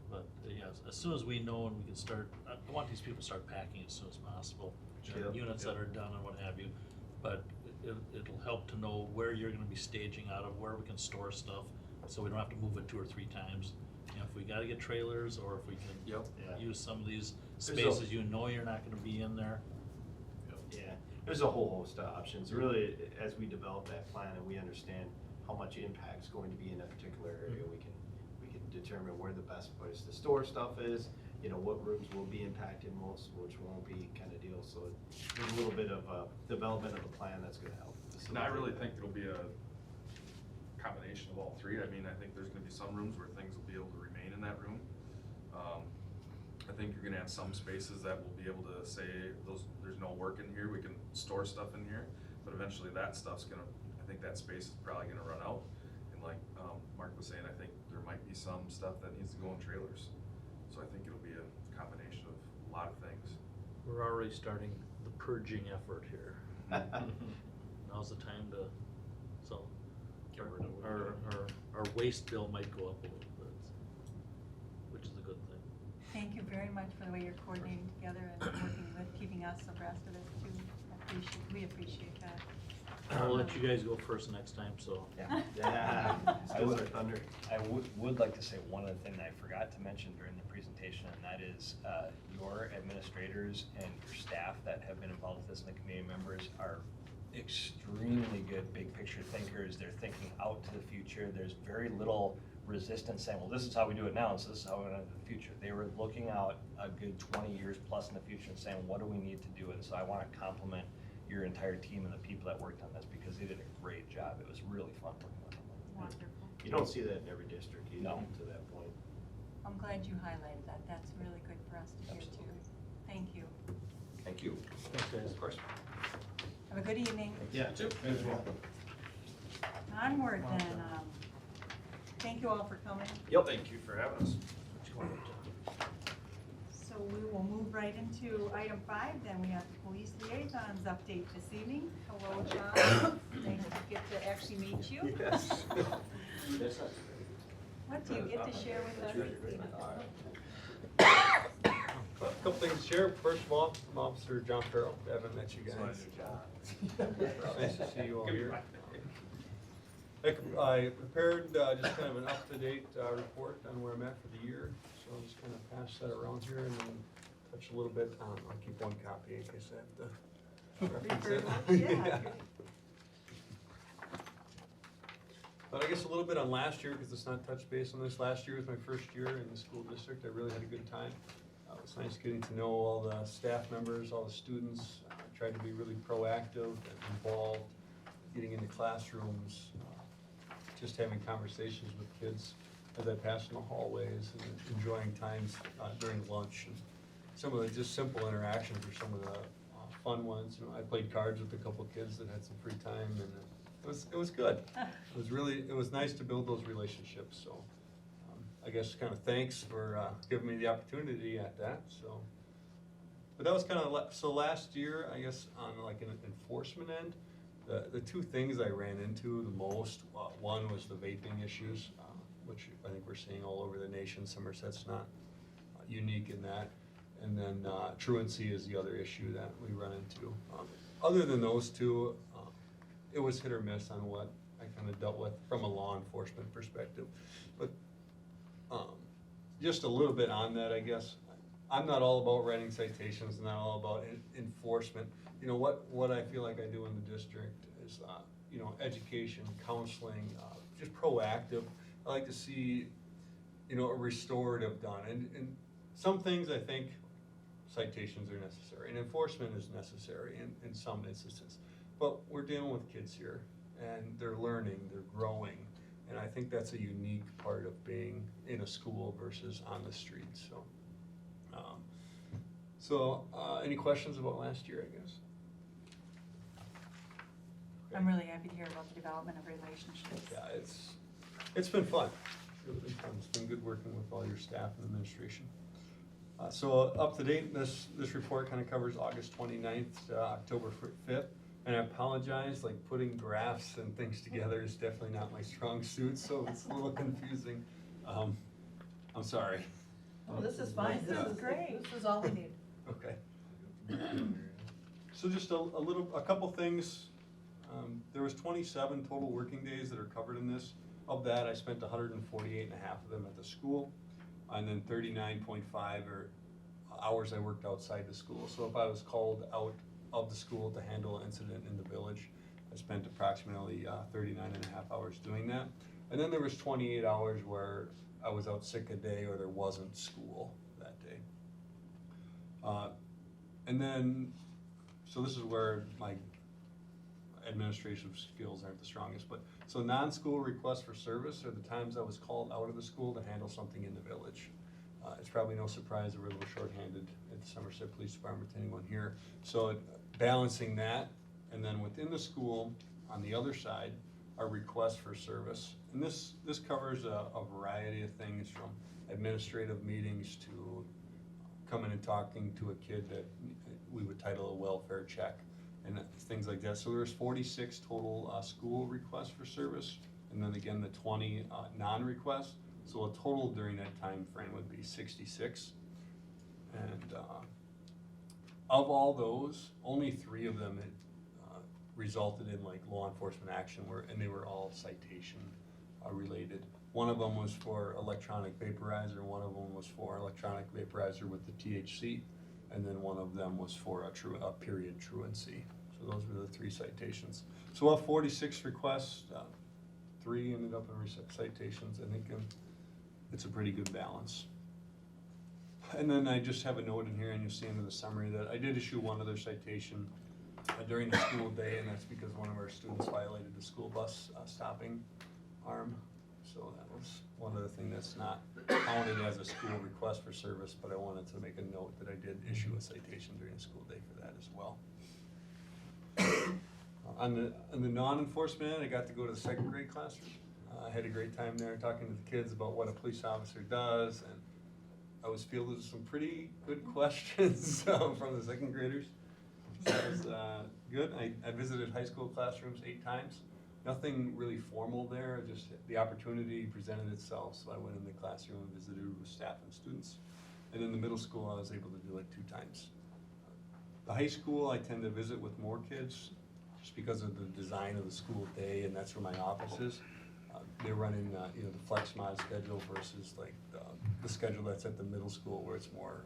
But, yes, as soon as we know and we can start, I want these people to start packing as soon as possible. Yep. Units that are done and what have you, but it'll help to know where you're gonna be staging out of, where we can store stuff, so we don't have to move it 2 or 3 times. You know, if we gotta get trailers, or if we can Yep. use some of these There's a- spaces you know you're not gonna be in there. Yeah, there's a whole host of options. Really, as we develop that plan and we understand how much impact's going to be in a particular area, we can determine where the best place to store stuff is, you know, what rooms will be impacted most, which won't be, kind of deal. So there's a little bit of development of a plan that's gonna help. And I really think it'll be a combination of all three. I mean, I think there's gonna be some rooms where things will be able to remain in that room. I think you're gonna have some spaces that will be able to say, there's no work in here, we can store stuff in here, but eventually that stuff's gonna, I think that space is probably gonna run out. And like, Mark was saying, I think there might be some stuff that needs to go in trailers. So I think it'll be a combination of a lot of things. We're already starting the purging effort here. Now's the time to, so, Get rid of what we our waste bill might go up a little bit, which is a good thing. Thank you very much for the way you're coordinating together and working with, keeping us abreast of this too. We appreciate that. I'll let you guys go first next time, so. Yeah. I Steals would, our thunder. I would like to say one other thing that I forgot to mention during the presentation, and that is, your administrators and your staff that have been involved with this and the community members are extremely good big picture thinkers. They're thinking out to the future. There's very little resistance saying, well, this is how we do it now, and so this is how we're gonna do it in the future. They were looking out a good 20 years plus in the future and saying, what do we need to do? And so I wanna compliment your entire team and the people that worked on this, because they did a great job. It was really fun working with them. Wonderful. You don't see that in every district either, No. to that point. I'm glad you highlighted that. That's really good for us to hear too. Absolutely. Thank you. Thank you. Thanks, guys. Of course. Have a good evening. Yeah, too. As well. Onward then. Thank you all for coming. Yep. Thank you for having us. So we will move right into item 5, then we have the police liaisons update this evening. Hello, John. Nice to get to actually meet you. Yes. What do you get to share with us? A couple things to share. First of all, I'm Officer John Farrell. I haven't met you guys. Nice to see you all here. I prepared just kind of an up-to-date report on where I'm at for the year. So I'll just kind of pass that around here and then touch a little bit on, I'll keep one copy in case I have to reference it. Yeah. But I guess a little bit on last year, because it's not touched base on this. Last year was my first year in the school district. I really had a good time. It was nice getting to know all the staff members, all the students. I tried to be really proactive and involved, getting into classrooms, just having conversations with kids as I passed in the hallways and enjoying times during lunch. And some of the just simple interactions were some of the fun ones. You know, I played cards with a couple of kids that had some free time, and it was good. It was nice to build those relationships. So I guess kind of thanks for giving me the opportunity at that. So, but that was kind of so last year, I guess on like an enforcement end, the two things I ran into the most, one was the vaping issues, which I think we're seeing all over the nation. Somerset's not unique in that. And then truancy is the other issue that we run into. Other than those two, it was hit or miss on what I kind of dealt with from a law enforcement perspective. But just a little bit on that, I guess. I'm not all about writing citations, not all about enforcement. You know, what I feel like I do in the district is, you know, education, counseling, just proactive. I like to see, you know, a restorative done. And some things I think citations are necessary, and enforcement is necessary in some instances. But we're dealing with kids here, and they're learning, they're growing, and I think that's a unique part of being in a school versus on the street. So, any questions about last year, I guess? I'm really happy to hear about the development of relationships. Yeah, it's been fun. It's really been fun. It's been good working with all your staff and administration. So up to date, this report kind of covers August 29th to October 5th. And I apologize, like putting graphs and things together is definitely not my strong suit, so it's a little confusing. I'm sorry. Oh, this is fine. This is great. This is all we need. Okay. So just a couple things. There was 27 total working days that are covered in this. Of that, I spent 148 and a half of them at the school, and then 39.5 are hours I worked outside the school. So if I was called out of the school to handle an incident in the village, I spent approximately 39 and a half hours doing that. And then there was 28 hours where I was out sick a day or there wasn't school that day. And then, so this is where my administrative skills aren't the strongest, but so non-school requests for service are the times I was called out of the school to handle something in the village. It's probably no surprise that we're a little shorthanded at the Somerset Police Department to anyone here. So balancing that, and then within the school, on the other side, are requests for service. And this covers a variety of things, from administrative meetings to coming and talking to a kid that we would title a welfare check and things like that. So there's 46 total school requests for service, and then again the 20 non-requests. So a total during that time frame would be 66. And of all those, only 3 of them resulted in like law enforcement action and they were all citation related. One of them was for electronic vaporizer, one of them was for electronic vaporizer with the THC, and then one of them was for a period truancy. So those were the 3 citations. So we'll have 46 requests, 3 ended up in citations. I think it's a pretty good balance. And then I just have a note in here, and you'll see under the summary that I did issue one other citation during the school day, and that's because one of our students violated the school bus stopping arm. So that was one other thing that's not counted as a school request for service, but I wanted to make a note that I did issue a citation during the school day for that as well. On the non-enforcement end, I got to go to the 2nd grade classroom. I had a great time there talking to the kids about what a police officer does, and I was fielded some pretty good questions from the 2nd graders. That was good. I visited high school classrooms 8 times. Nothing really formal there, just the opportunity presented itself, so I went in the classroom and visited with staff and students. And in the middle school, I was able to do like 2 times. The high school, I tend to visit with more kids, just because of the design of the school day, and that's where my office is. They're running, the flex mod schedule versus like the schedule that's at the middle school, where it's more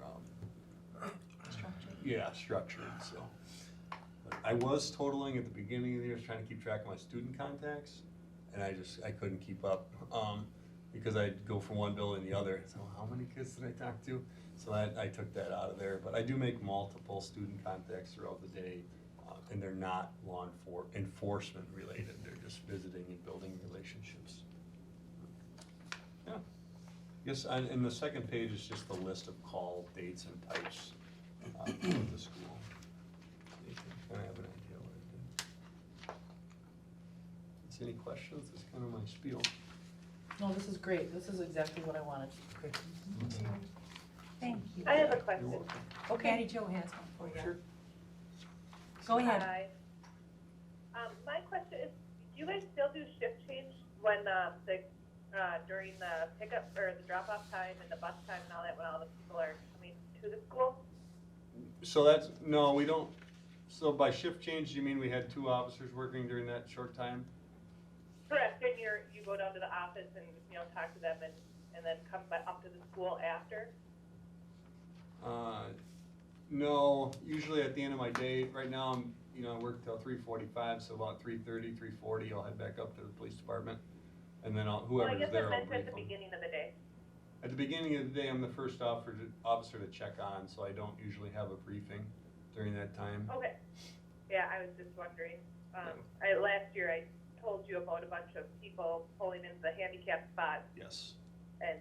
structured. So I was totaling at the beginning of the year, trying to keep track of my student contacts, and I couldn't keep up because I'd go from one building to the other. So how many kids did I talk to? So I took that out of there. But I do make multiple student contacts throughout the day, and they're not law enforcement related. They're just visiting and building relationships. Yeah. Yes, and the second page is just the list of call dates and types for the school. So you can kind of have an idea what I did. Is any questions? That's kind of my spiel. No, this is great. This is exactly what I wanted. Okay. Thank you. I have a question. You're welcome. Okay. Patty Jo has one for you. Sure. Go ahead. Hi. My question is, do you guys still do shift change when during the pickup or the drop-off time and the bus time and all that, when all the people are coming to the school? So no, we don't. So by shift change, you mean we had 2 officers working during that short time? Correct, and you go down to the office and, talk to them and then come up to the school after? No, usually at the end of my day. Right now, I work till 3:45, so about 3:30, 3:40, I'll head back up to the police department, and then whoever's there, I'll I guess I meant brief at the them. beginning of the day. At the beginning of the day, I'm the first officer to check on, so I don't usually have a briefing during that time. Okay, yeah, I was just wondering. Last year I told you about a bunch of people pulling into the handicap spot Yes. and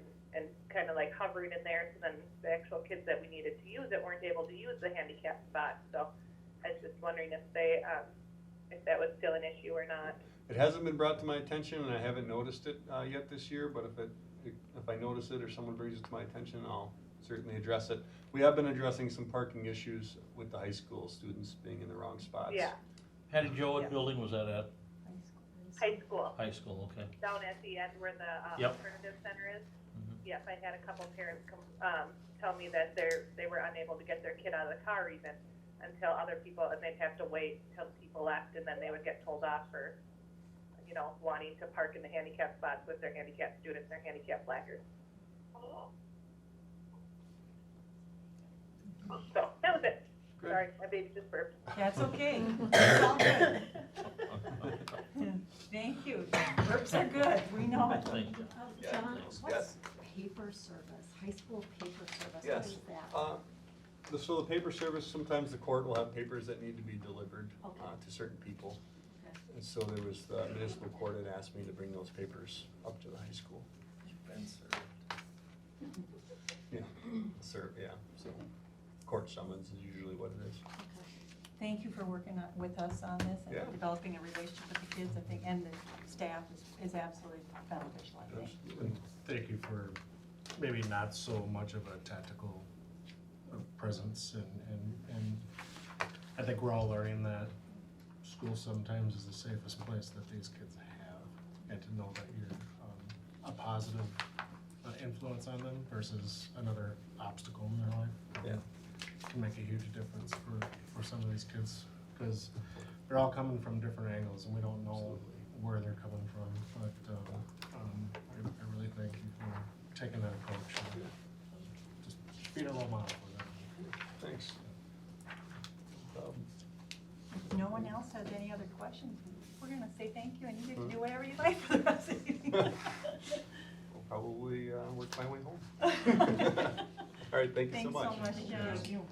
kind of like hovering in there, so then the actual kids that we needed to use it weren't able to use the handicap spot. So I was just wondering if that was still an issue or not. It hasn't been brought to my attention, and I haven't noticed it yet this year, but if I notice it or someone brings it to my attention, I'll certainly address it. We have been addressing some parking issues with the high school students being in the wrong spots. Yeah, Patty Jo, what Yeah. building was that at? high school, High school, okay. down at the end where the Yep. alternative center is. Mhm. Yep, I had a couple parents tell me that they were unable to get their kid out of the car even until other people, and they'd have to wait till people left, and then they would get told off for, wanting to park in the handicap spots with their handicapped students, their handicapped placards. So, that was it. Good. Sorry, my baby just burped. That's okay. It's all good. Thank you. Burps are good, we know. Thank you. John, Yes. what's paper service, high school paper service, what Yes. is that? So the paper service, sometimes the court will have papers that need to be delivered Okay. to certain people. Okay. And so there was, the municipal court had asked me to bring those papers up to the high school. Been served. Yeah, so court summons is usually what it is. Thank you for working with us on this Yeah. and developing a relationship with the kids, I think, and the staff is absolutely beneficial, I think. And thank you for maybe not so much of a tactical presence, and I think we're all learning that school sometimes is the safest place that these kids have, and to know that you're a positive influence on them versus another obstacle in their life. Yeah. Can make a huge difference for some of these kids, because they're all coming from different angles, and we don't know where they're coming from, but, I really thank you for taking that approach, and just being a role model for them. Thanks. If no one else has any other questions, we're gonna say thank you, and you get to do whatever you like for the rest of the evening. I'll probably work my way home. All right, thank you so much. Thanks so much, John.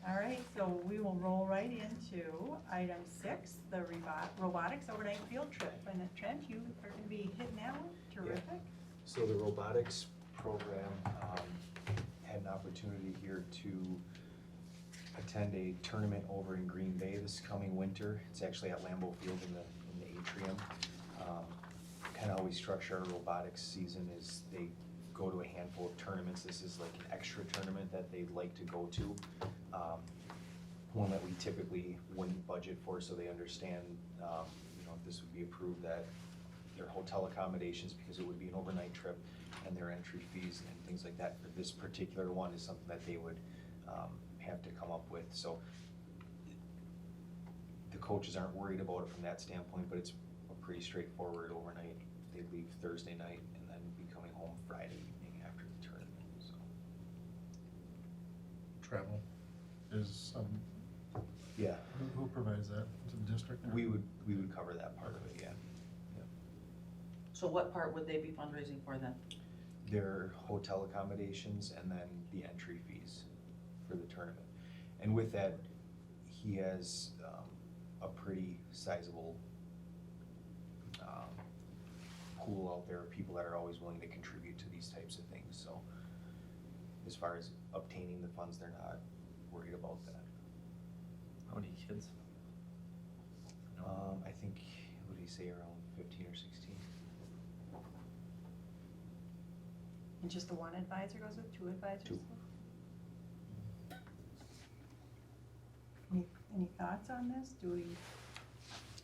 All right, so we will roll right into item 6, the robotics overnight field trip. And Trent, you are gonna be hitting that one, terrific. So the robotics program had an opportunity here to attend a tournament over in Green Bay this coming winter. It's actually at Lambeau Field in the atrium. Kind of how we structure our robotics season is they go to a handful of tournaments. This is like an extra tournament that they'd like to go to. One that we typically wouldn't budget for, so they understand, if this would be approved, that their hotel accommodations, because it would be an overnight trip, and their entry fees and things like that for this particular one is something that they would have to come up with. So the coaches aren't worried about it from that standpoint, but it's a pretty straightforward overnight. They leave Thursday night and then be coming home Friday evening after the tournament, so. Travel is, Yeah. who provides that? Is it the district? or- We would cover that part of it, yeah. So what part would they be fundraising for then? Their hotel accommodations and then the entry fees for the tournament. And with that, he has a pretty sizable pool out there of people that are always willing to contribute to these types of things. So as far as obtaining the funds, they're not worried about that. How many kids? I think, what did he say, around 15 or 16? And just the one advisor goes with 2 advisors? Two. Any thoughts on this?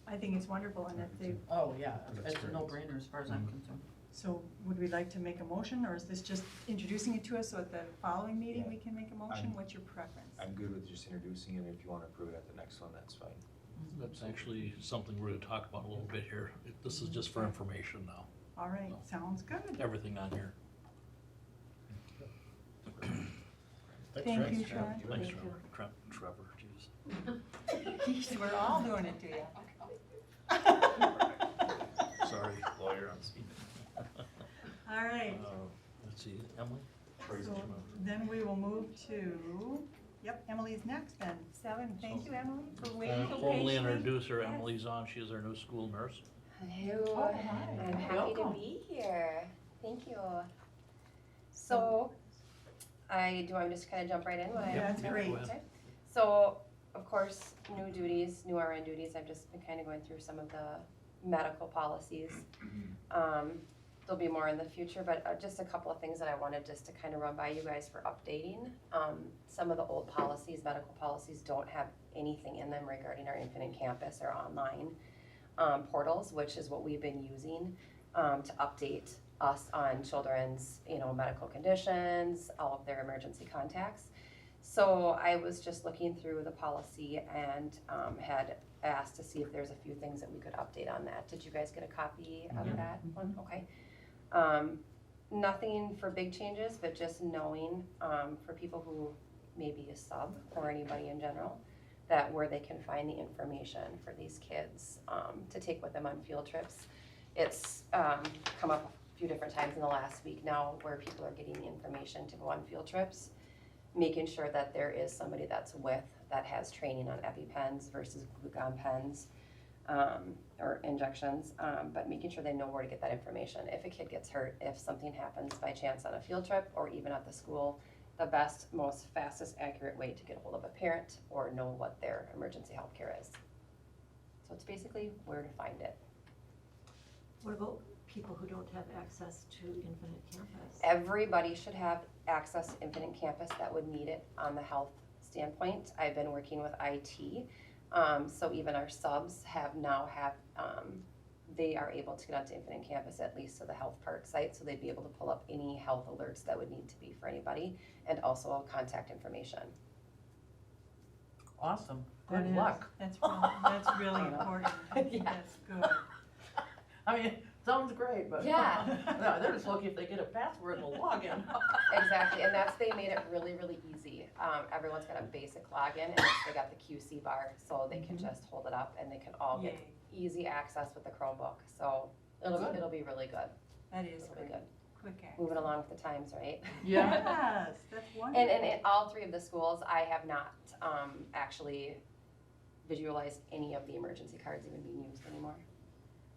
I think it's wonderful, and if they, Oh, yeah, it's a no-brainer as far as I'm concerned. so would we like to make a motion, or is this just introducing it to us, so at the following meeting we can make a motion? What's your preference? I'm good with just introducing it. If you want to approve it at the next one, that's fine. That's actually something we're gonna talk about a little bit here. This is just for information now, All right, sounds good. everything on here. Thank you, Trent. Thanks, Trevor, jeez. Jeez, we're all doing it to you. Sorry. Lawyer on speed. All right, Let's see, Emily? so then we will move to, Emily's next then. 7, thank you, Emily, for waiting so Formally patiently. introduce her, Emily's on, she is our new school nurse. Hello, Oh, hi. I'm happy Welcome. to be here. Thank you. So, do I just kind of jump right in? When I- Yeah, that's great. Go ahead. Okay. So, of course, new RN duties. I've just been kind of going through some of the medical policies. There'll be more in the future, but just a couple of things that I wanted just to kind of run by you guys for updating. Some of the old policies, medical policies, don't have anything in them regarding our Infinite Campus or online portals, which is what we've been using to update us on children's, medical conditions, all of their emergency contacts. So I was just looking through the policy and had asked to see if there's a few things that we could update on that. Did you guys get a copy of that one? Okay. Nothing for big changes, but just knowing for people who may be a sub or anybody in general, that where they can find the information for these kids to take with them on field trips. It's come up a few different times in the last week now where people are getting the information to go on field trips, making sure that there is somebody that has training on EpiPens versus glucagon pens or injections, but making sure they know where to get that information. If a kid gets hurt, if something happens by chance on a field trip or even at the school, the best, most fastest, accurate way to get a hold of a parent or know what their emergency health care is. So it's basically where to find it. What about people who don't have access to Infinite Campus? Everybody should have access to Infinite Campus that would need it on the health standpoint. I've been working with IT, so even our subs they are able to get onto Infinite Campus, at least to the health park site, so they'd be able to pull up any health alerts that would need to be for anybody, and also contact information. Awesome. That Good is- luck. That's really important. I think Yeah. that's good. I mean, sounds great, but. Yeah. No, they're just lucky if they get a password and a login. Exactly, and they made it really, really easy. Everyone's got a basic login, and they got the QC bar, so they can just hold it up, and they can all get Yay, easy access with the Chromebook, so Good. it'll be really good. that is It'll be great. good. Quick access. Moving along with the times, right? Yeah. Yes, that's wonderful. And in all three of the schools, I have not actually visualized any of the emergency cards even being used anymore.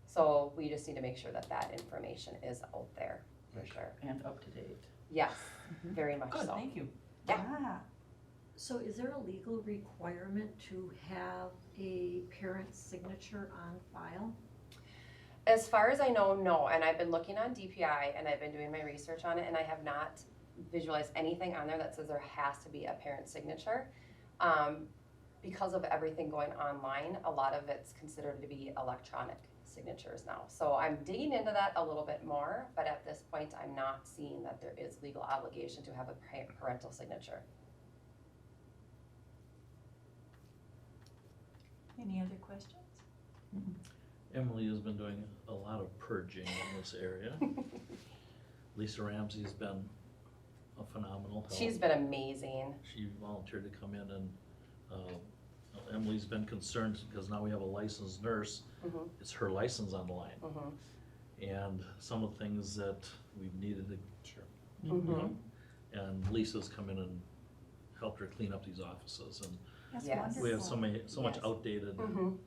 So we just need to make sure that that information is out there, for sure. And up to date. Yes, very much Good, so. thank you. Yeah. Ah, So is there a legal requirement to have a parent's signature on file? As far as I know, no, and I've been looking on DPI and I've been doing my research on it, and I have not visualized anything on there that says there has to be a parent signature. Because of everything going online, a lot of it's considered to be electronic signatures now. So I'm digging into that a little bit more, but at this point, I'm not seeing that there is legal obligation to have a parental signature. any other questions? Emily has been doing a lot of purging in this area. Lisa Ramsey's been a phenomenal help. She's been amazing. She volunteered to come in and, Emily's been concerned because now we have a licensed nurse. Mhm. It's her license on the line. Mhm. And some of the things that we've needed to, Mhm. and Lisa's come in and helped her clean up these offices, and That's Yes. wonderful. we have so much Yes. outdated. Mhm.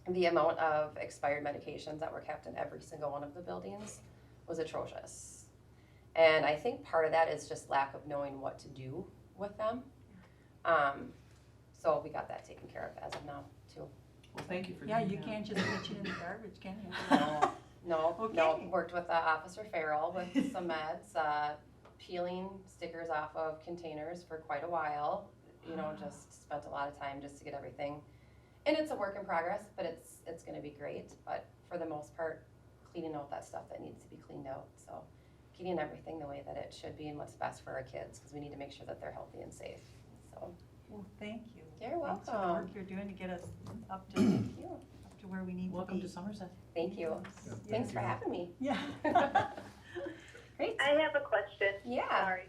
The amount of expired medications that were kept in every single one of the buildings was atrocious. And I think part of that is just lack of knowing what to do with them. So we got that taken care of as of now, too. Well, thank you for Yeah, doing you that. can't just pitch it in the garbage, can you? No, Okay. worked with Officer Farrell with some meds, peeling stickers off of containers for quite a while. You know, just spent a lot of time just to get everything. And it's a work in progress, but it's gonna be great. But for the most part, cleaning out that stuff that needs to be cleaned out. So getting everything the way that it should be and what's best for our kids, because we need to make sure that they're healthy and safe, so. Well, thank you. You're Thanks for the welcome. work you're doing to get us up to, Thank you. up to where we need to be. Welcome to Somerset. Thank you. Yes. Thanks for having me. Yeah. Great. I have a question. Yeah. Sorry.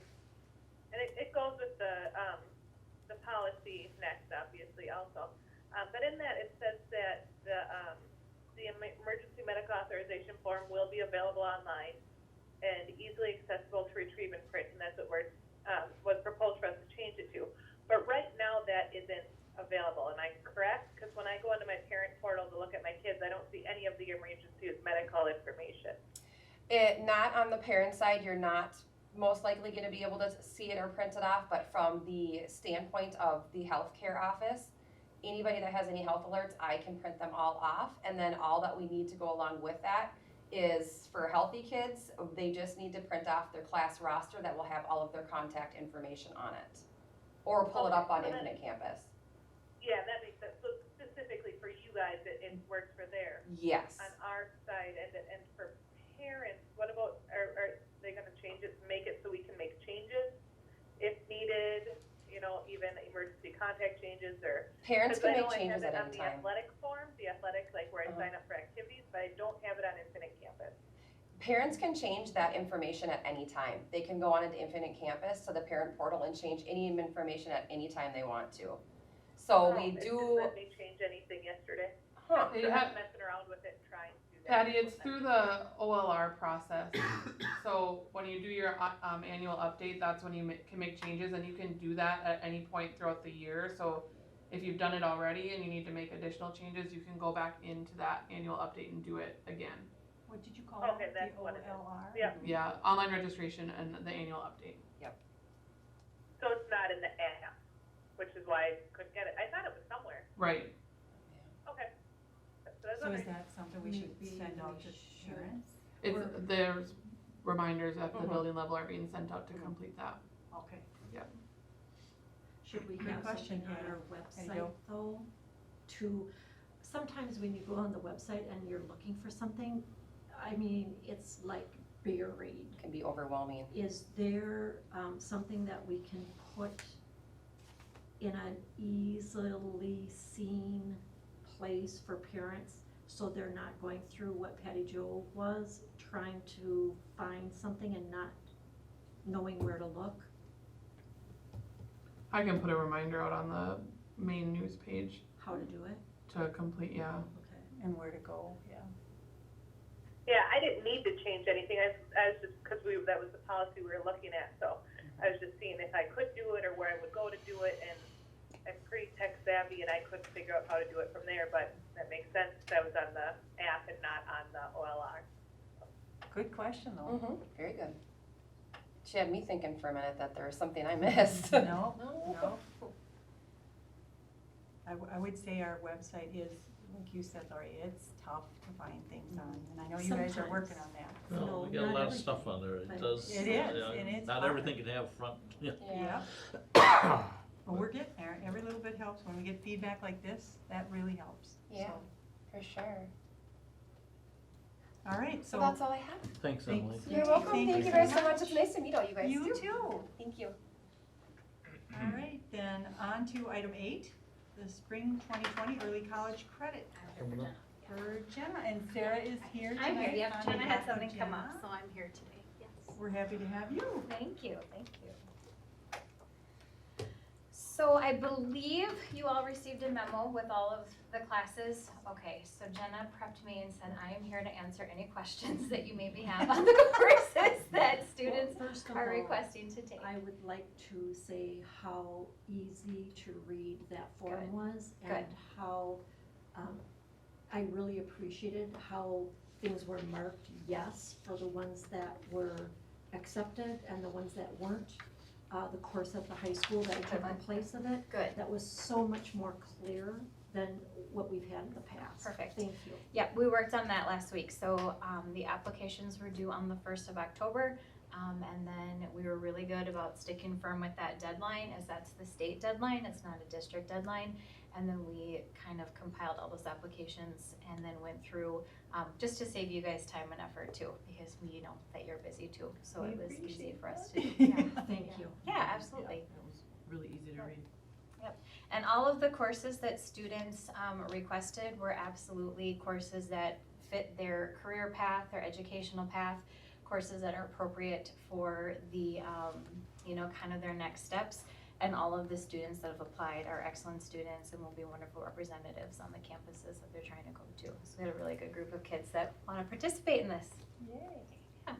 And it goes with the policy next, obviously, also. But in that, it says that the emergency medical authorization form will be available online and easily accessible to retrieve and print, and that's what was proposed for us to change it to. But right now, that isn't available, am I correct? Because when I go into my parent portal to look at my kids, I don't see any of the emergency medical information. Not on the parent side, you're not most likely gonna be able to see it or print it off, but from the standpoint of the healthcare office, anybody that has any health alerts, I can print them all off, and then all that we need to go along with that is for healthy kids, they just need to print off their class roster that will have all of their contact information on it. Or pull it up on Okay, so Infinite Campus. Yeah, that makes sense. So specifically for you guys, it works for there. Yes. On our side, and for parents, what about, are they gonna change it, make it so we can make changes if needed? You know, even emergency contact changes or? Parents 'cause can I make know I changes have at it any on time. the athletic form, like where I Uh-huh. sign up for activities, but I don't have it on Infinite Campus. Parents can change that information at any time. They can go on into Infinite Campus to the parent portal and change any information at any time they want to. So we It didn't do, let me change anything yesterday. huh, They I'm have- messing around with it, trying to do that. Patty, it's through the OLR process. So when you do your annual update, that's when you can make changes, and you can do that at any point throughout the year. So if you've done it already and you need to make additional changes, you can go back into that annual update and do it again. What did you call Okay, it? that's The what it is. OLR? Yeah. Yeah, online registration and the annual update. So it's not in the app, which is why I couldn't get it. I thought it was somewhere. Right. Okay. So that's So okay. is that something we should Maybe send out to we should. parents? It's, Or- there's reminders at the Mhm. building level are being sent out to complete that. Okay. Should we Good have question, something on Hannah. our There you website go. though? To, sometimes when you go on the website and you're looking for something, I mean, it's like buried. can be overwhelming. Is there something that we can put in an easily seen place for parents, so they're not going through what Patty Jo was, trying to find something and not knowing where to look? I can put a reminder out on the main news page How to do it? to complete, yeah. Okay. And where to go, yeah. Yeah, I didn't need to change anything, I was just, cause that was the policy we were looking at, so I was just seeing if I could do it or where I would go to do it, and I'm pretty tech savvy and I couldn't figure out how to do it from there, but that makes sense, 'cause I was on the app and not on the OLR. Good question, though. Mm-hmm, very good. She had me thinking for a minute that there was something I missed. No, no. I would say our website is, like you said, Lori, it's tough to find things on, and I know you guys are working on that. Well, No, we got a not lot of everything, stuff on there, it but does. It is, yeah, and it's not hard. everything can have front, yeah. Yeah. Well, we're getting there, every little bit helps, when we get feedback like this, that really helps, Yeah. so. For sure. All right, So so. that's all I have. Thanks, Thanks. Emily. You're welcome. Thank Thank you you guys very so much. much. It's nice to meet all you guys You too. too. Thank you. All right, then on to item 8, the spring 2020 early college credit for Jenna, and Sarah is here tonight. I'm here, yep, on Jenna behalf had of something come up, Jenna. so I'm here today, yes. We're happy to have you. Thank you, thank you. So I believe you all received a memo with all of the classes. Okay, so Jenna prepped me and said, I am here to answer any questions that you maybe have on the courses that students Well, first of are all, requesting to take. I would like to say how easy to read that form Good. was, Good. and how, I really appreciated how things were marked yes for the ones that were accepted and the ones that weren't. The course at the high school that took the place of it, Good. that was so much more clear than what we've had in the past. Perfect. Thank you. Yeah, we worked on that last week. So the applications were due on the 1st of October. And then we were really good about sticking firm with that deadline, as that's the state deadline, it's not a district deadline. And then we kind of compiled all those applications and then went through, just to save you guys time and effort too, because we know that you're busy too. So We it was easy appreciate for us that. to, yeah. Thank you. Yeah, absolutely. That was really easy to read. And all of the courses that students requested were absolutely courses that fit their career path, their educational path, courses that are appropriate for the, kind of their next steps. And all of the students that have applied are excellent students and will be wonderful representatives on the campuses that they're trying to go to. So we had a really good group of kids that want to participate in this. Yay. Yeah.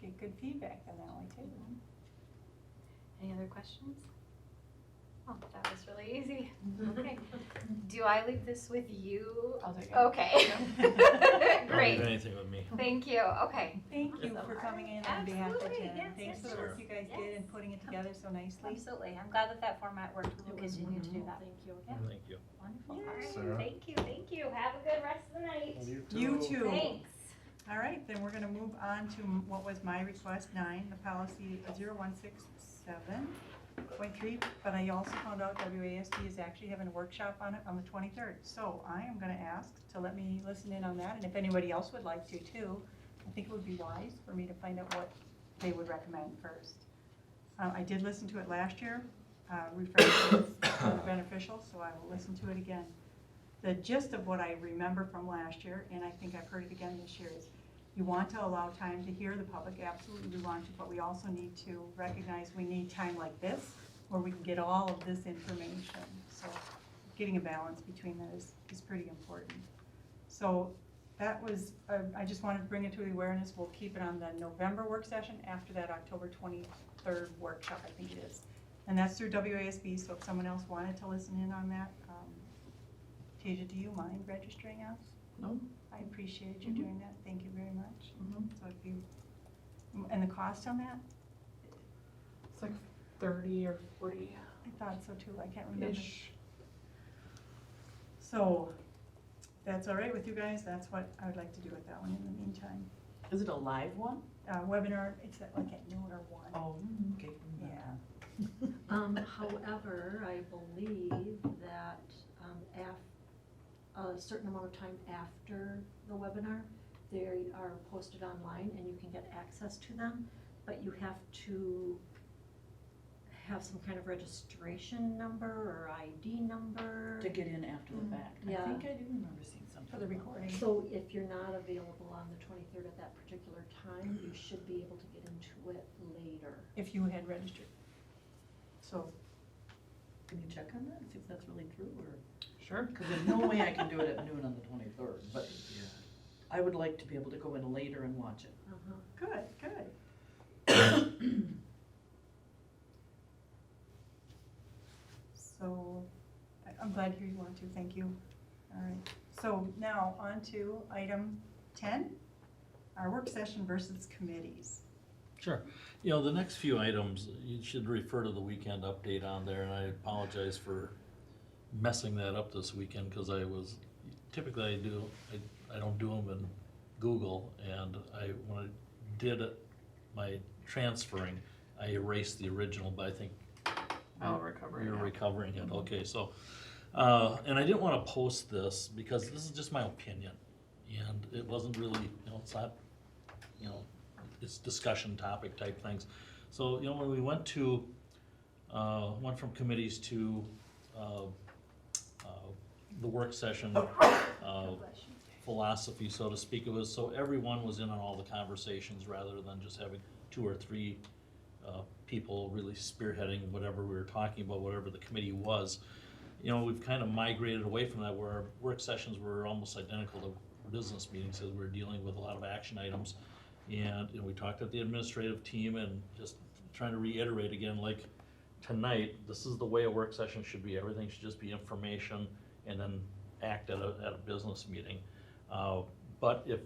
Get good feedback on that one too. Any other questions? Oh, that was really easy. Okay. Do I leave this with you? I'll take it. Okay. Don't leave Great. anything with me. Thank you. Okay. Thank you for coming in on behalf of Absolutely, Jen. yes, Thanks yes, for the work yes. you guys did in putting it together so nicely. Absolutely. I'm glad that format worked. We'll It was continue to do wonderful. that. Thank you. Yeah. Thank you. Wonderful. Yay. All right. Sarah. Thank you. Thank you. Have a good rest of the night. You too. Thanks. All right, then we're gonna move on to what was my request 9, the policy 0167.3, but I also found out WASD is actually having a workshop on it on the 23rd. So I am gonna ask to let me listen in on that, and if anybody else would like to too, I think it would be wise for me to find out what they would recommend first. I did listen to it last year, refreshed was beneficial, so I will listen to it again. The gist of what I remember from last year, and I think I've heard it again this year, is you want to allow time to hear the public, absolutely we want to, but we also need to recognize we need time like this where we can get all of this information. So getting a balance between that is pretty important. So that was, I just wanted to bring it to the awareness. We'll keep it on the November work session after that October 23rd workshop, I think it is. And that's through WASB, so if someone else wanted to listen in on that, Tasia, do you mind registering us? No. I appreciate you doing that, thank you very much. So if you, and the cost on that? It's like 30 or 40 I thought so too, I can't remember. ish. So, that's all right with you guys, that's what I would like to do with that one in the meantime. Is it a live one? Webinar, it's like at noon or 1. Oh, okay. Yeah. However, I believe that a certain amount of time after the webinar, they are posted online and you can get access to them, but you have to have some kind of registration number or ID number. To get in after the fact. Yeah. I think I do remember seeing something. For the recording. So if you're not available on the 23rd at that particular time, you should be able to get into it later. If you had registered. So, can you check on that and see if that's really true, or? Sure. Because there's no way I can do it at noon on the 23rd, but I would like to be able to go in later and watch it. Good, good. So, I'm glad to hear you want to, thank you. All right, so now on to item 10, our work session versus committees. Sure. You know, the next few items, you should refer to the weekend update on there, and I apologize for messing that up this weekend, because typically I don't do them in Google, and when I did my transferring, I erased the original, but I think I'll recover it. you're recovering it, okay, so, and I didn't wanna post this, because this is just my opinion, and it wasn't really, it's not, it's discussion topic type things. So, when we went from committees to, the work session, philosophy, so to speak, it was, so everyone was in on all the conversations, rather than just having 2 or 3 people really spearheading whatever we were talking about, whatever the committee was. We've kind of migrated away from that, where our work sessions were almost identical to business meetings, as we were dealing with a lot of action items. And we talked at the administrative team, and just trying to reiterate again, like tonight, this is the way a work session should be. Everything should just be information, and then act at a business meeting. But if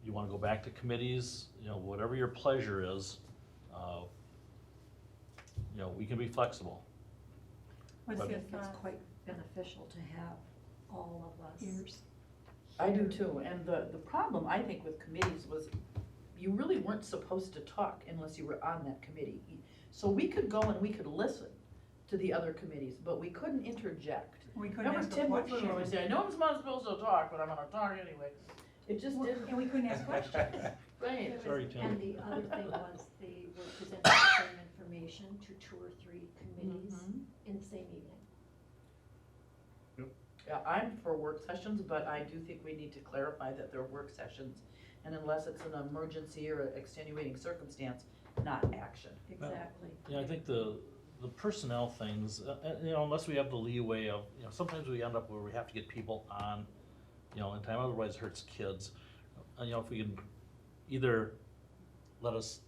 you want to go back to committees, whatever your pleasure is, we can be flexible. What's I your think it's thought? quite beneficial to have all of us. Ears. I do too, and the problem, I think, with committees was you really weren't supposed to talk unless you were on that committee. So we could go and we could listen to the other committees, but we couldn't interject. We couldn't Remember ask a Tim Whitman question. always say, I know I'm not supposed to talk, but I'm gonna talk anyway. It just didn't. And we couldn't ask questions. Right. Sorry, Tim. And the other thing was they were presenting the same information to 2 or 3 committees in the same evening. Yeah, I'm for work sessions, but I do think we need to clarify that they're work sessions, and unless it's an emergency or extenuating circumstance, not action. Exactly. I think the personnel things, unless we have the leeway of, sometimes we end up where we have to get people on, in time, otherwise it hurts kids. If we can either let us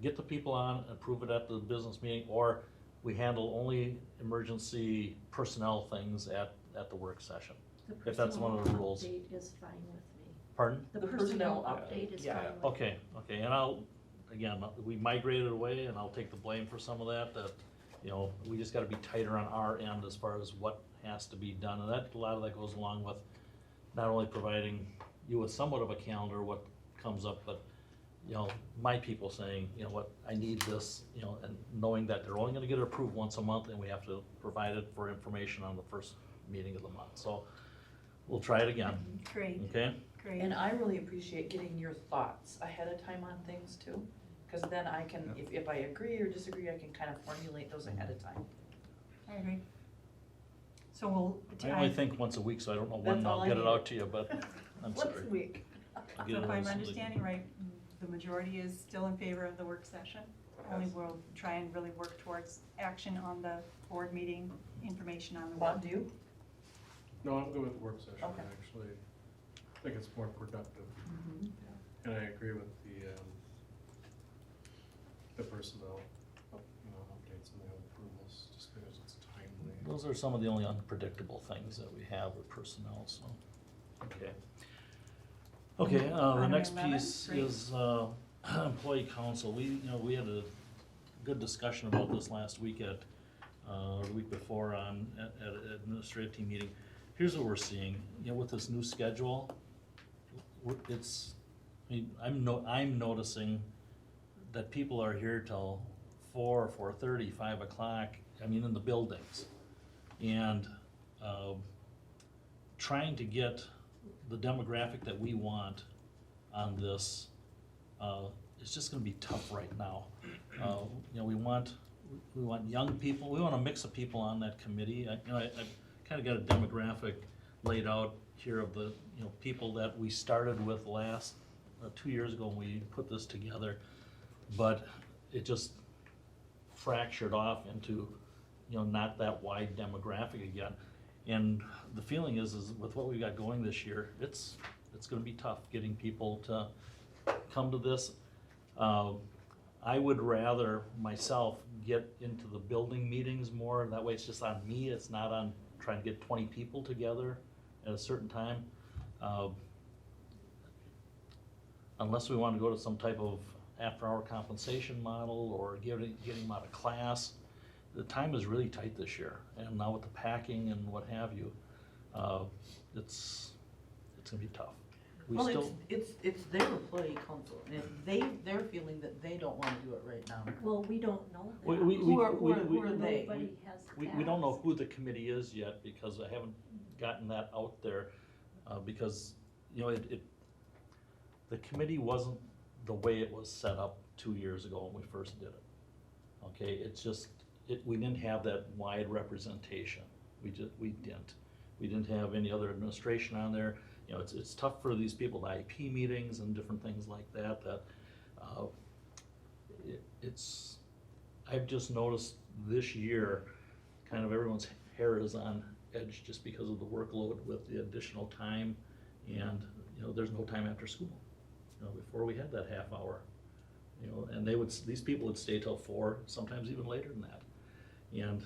get the people on and approve it at the business meeting, or we handle only emergency personnel things at the work session. The If that's one of the personnel rules. update is fine with me. Pardon? The The personnel personnel update is yeah. fine with me. Okay, and again, we migrated away, and I'll take the blame for some of that, we just gotta be tighter on our end as far as what has to be done, and a lot of that goes along with not only providing you with somewhat of a calendar, what comes up, but, my people saying, what, I need this, and knowing that they're only gonna get it approved once a month, and we have to provide it for information on the first meeting of the month, so we'll try it again, Great, okay? great. And I really appreciate getting your thoughts ahead of time on things too, because then I can, if I agree or disagree, I can kind of formulate those ahead of time. I agree. So we'll. I only think once a week, so I don't know when That's all I'll I get it need. out to you, but I'm Once sorry. a week. I'll So get it if out I'm soon. understanding right, the majority is still in favor of the work session. Only we'll try and really work towards action on the board meeting, information on the Bob, work. do you? No, I'll go with work session, Okay. actually. I think it's more productive, and I agree with the personnel, updates and the approvals, just because it's timely. Those are some of the only unpredictable things that we have with personnel, so, okay. Okay, the Item next 11, piece great. is, employee council. We had a good discussion about this last week or the week before at an administrative team meeting. Here's what we're seeing, with this new schedule, I'm noticing that people are here till 4, 4:30, 5 o'clock, in the buildings. And trying to get the demographic that we want on this, it's just gonna be tough right now. We want we want young people, we want a mix of people on that committee. I've kind of got a demographic laid out here of the, people that we started with last, 2 years ago when we put this together. But it just fractured off into, not that wide demographic again. And the feeling is with what we got going this year, it's gonna be tough getting people to come to this. I would rather myself get into the building meetings more, that way it's just on me, it's not on trying to get 20 people together at a certain time. Unless we want to go to some type of after-hour compensation model or getting them out of class. The time is really tight this year, and now with the packing and what have you, it's gonna be tough. We Well, still, it's their employee council, and they're feeling that they don't wanna do it right now. Well, we don't know that. Who are they? Nobody has we don't know asked. who the committee is yet, because I haven't gotten that out there, because, the committee wasn't the way it was set up 2 years ago when we first did it. Okay, it's just, we didn't have that wide representation. We didn't. We didn't have any other administration on there. It's tough for these people, the IP meetings and different things like that, I've just noticed this year, kind of everyone's hair is on edge just because of the workload with the additional time, and, there's no time after school. Before we had that half hour, and these people would stay till 4, sometimes even later than that. And,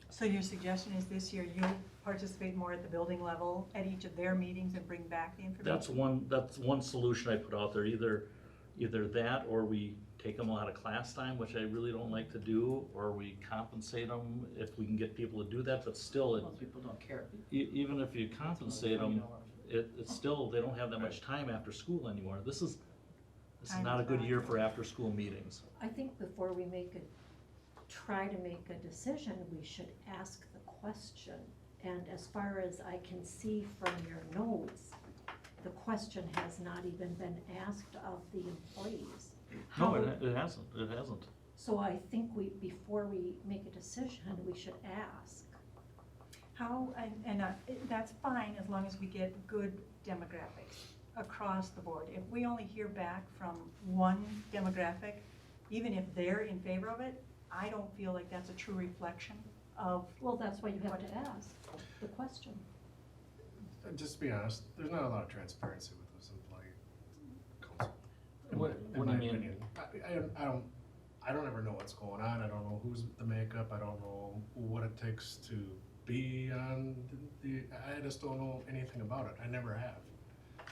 So your suggestion is this year you'll participate more at the building level at each of their meetings and bring back the information? that's one solution I put out there, either that, or we take them out of class time, which I really don't like to do, or we compensate them if we can get people to do that, but still, Most people don't care. even if you compensate them, it's still, they don't have that much time after school anymore. This is not a good year for after-school meetings. I think before we try to make a decision, we should ask the question. And as far as I can see from your notes, the question has not even been asked of the employees. No, it hasn't, So I think before we make a decision, we should ask. That's fine as long as we get good demographics across the board. If we only hear back from one demographic, even if they're in favor of it, I don't feel like that's a true reflection of. Well, that's why you have to ask the question. Just to be honest, there's not a lot of transparency with this employee council. What do you mean? Opinion. I don't ever know what's going on. I don't know who's the makeup. I don't know what it takes to be on I just don't know anything about it. I never have.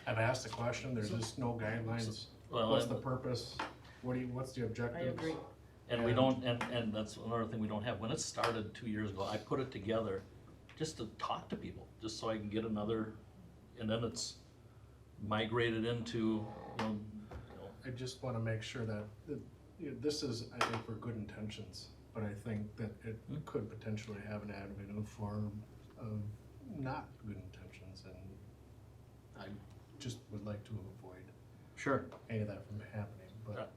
I've asked the question, there's just no guidelines. What's the purpose? What's the objective? I agree. And we don't, and that's another thing we don't have. When it started 2 years ago, I put it together just to talk to people, just so I can get another, and then it's migrated into, I just wanna make sure that, this is, I think, for good intentions, but I think that it could potentially have an avenue for, not good intentions, and I just would like to avoid Sure. any of that from happening, but.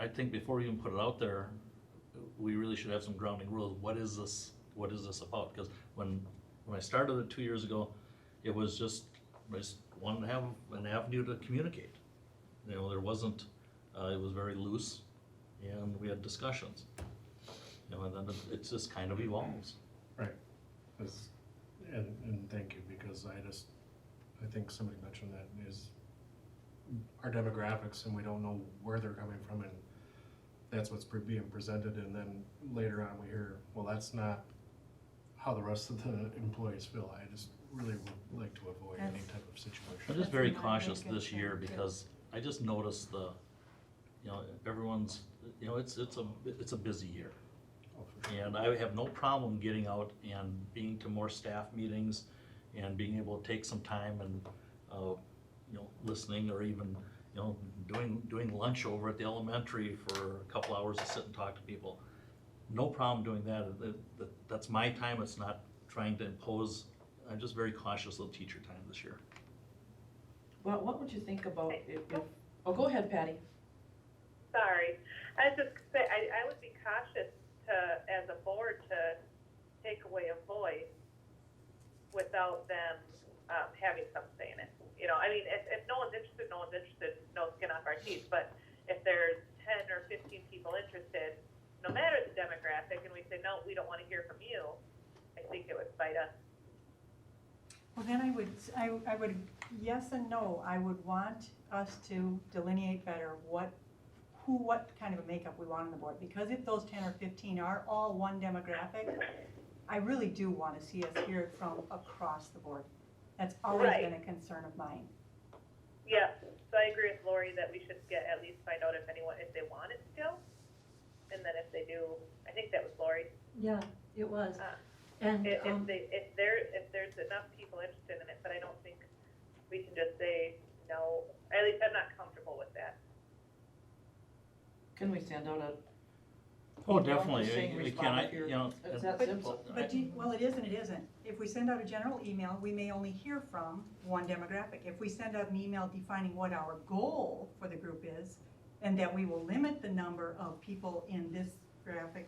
I think before we even put it out there, we really should have some grounding rules. What is this about? Because when I started it 2 years ago, it was just, I just wanted to have an avenue to communicate. There wasn't, it was very loose, and we had discussions. And then it just kind of evolves. Right. And thank you, because I think somebody mentioned that is our demographics, and we don't know where they're coming from, and that's what's being presented, and then later on we hear, well, that's not how the rest of the employees feel. I just really would like to avoid any type of situation. I'm just very cautious this year, because I just noticed everyone's, it's a busy year. Oh, for sure. And I have no problem getting out and being to more staff meetings and being able to take some time and, listening, or even, doing lunch over at the elementary for a couple hours to sit and talk to people. No problem doing that. That's my time. It's not trying to impose. I'm just very cautious of teacher time this year. Well, what would you think about if, oh, go ahead, Patty. Sorry. I was just gonna say, I would be cautious to, as a board, to take away a voice without them, having some say in it. You know, I mean, if no one's interested, no skin off our teeth, but if there's 10 or 15 people interested, no matter the demographic, and we say, no, we don't wanna hear from you, I think it would bite us. Well, then I would, yes and no, I would want us to delineate better what kind of a makeup we want on the board. Because if those 10 or 15 are all one demographic, I really do want to see us hear it from across the board. That's always been a concern of mine. Yeah, so I agree with Lori that we should at least find out if they want it still. And then if they do, I think that was Lori. Yeah, it was. And, If there's enough people interested in it, but I don't think we can just say no. At least I'm not comfortable with that. Can we send out a? Oh, email definitely, just saying we respond can, if you're- you know. It's that But- simple. But well, it is and it isn't. If we send out a general email, we may only hear from one demographic. If we send out an email defining what our goal for the group is, and that we will limit the number of people in this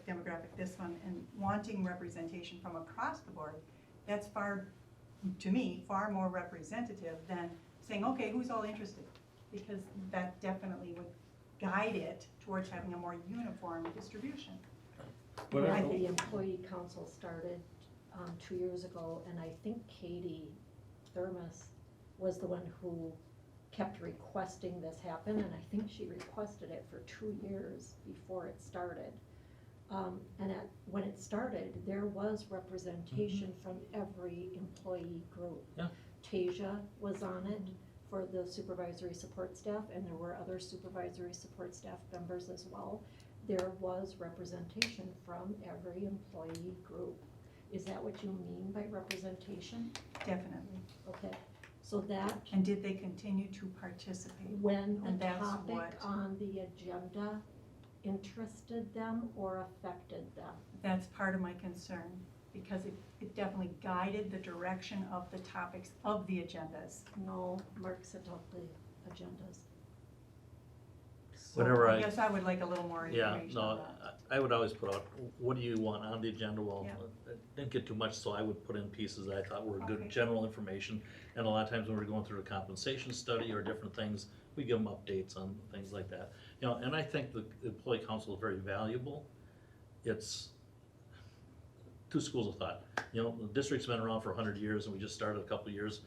demographic, this one, and wanting representation from across the board, that's to me, far more representative than saying, okay, who's all interested? Because that definitely would guide it towards having a more uniform distribution. The employee council started 2 years ago, and I think Katie Thermos was the one who kept requesting this happen, and I think she requested it for 2 years before it started. And when it started, there was representation from every employee group. Yeah. Tasia was on it for the supervisory support staff, and there were other supervisory support staff members as well. There was representation from every employee group. Is that what you mean by representation? Definitely. Okay, so that, And did they continue to participate? when And a that's topic what- on the agenda interested them or affected them? That's part of my concern, because it definitely guided the direction of the topics of the agendas. No, Mark sent out the agendas. So Whatever I I- guess I would like a little more Yeah, information on no, that. I would always put out, what do you want on the agenda? Well, Yeah. I didn't get too much, so I would put in pieces that I thought were good Okay. general information. And a lot of times when we're going through a compensation study or different things, we give them updates on things like that. You know, and I think the employee council is very valuable. It's two schools of thought. You know, the district's been around for 100 years and we just started a couple of years.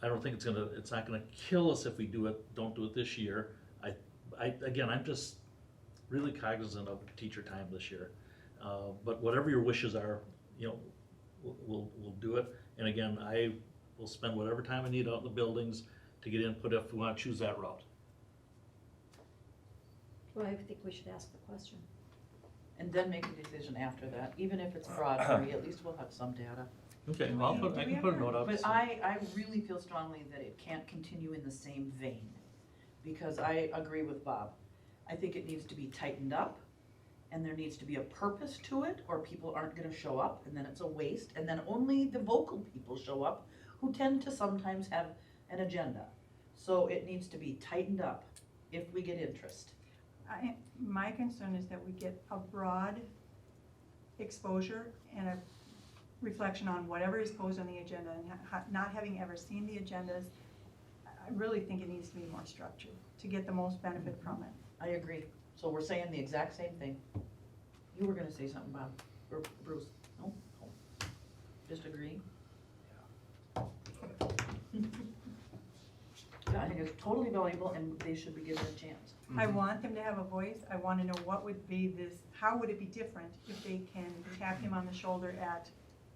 I don't think it's not gonna kill us if we don't do it this year. Again, I'm just really cognizant of teacher time this year. But whatever your wishes are, you know, we'll do it. And again, I will spend whatever time I need out in the buildings to get input if we wanna choose that route. Well, I think we should ask the question. And then make a decision after that, even if it's broad, Marie, at least we'll have some data. Okay, well, I can put a note up. But I really feel strongly that it can't continue in the same vein, because I agree with Bob. I think it needs to be tightened up, and there needs to be a purpose to it, or people aren't gonna show up, and then it's a waste, and then only the vocal people show up, who tend to sometimes have an agenda. So it needs to be tightened up if we get interest. My concern is that we get a broad exposure and a reflection on whatever is posed on the agenda, and not having ever seen the agendas, I really think it needs to be more structured to get the most benefit from it. I agree. So we're saying the exact same thing. You were gonna say something, Bob, or Bruce? No? No. Just agree? Yeah, I think it's totally valuable and they should be given a chance. I want them to have a voice. I want to know what would be how would it be different if they can tap him on the shoulder at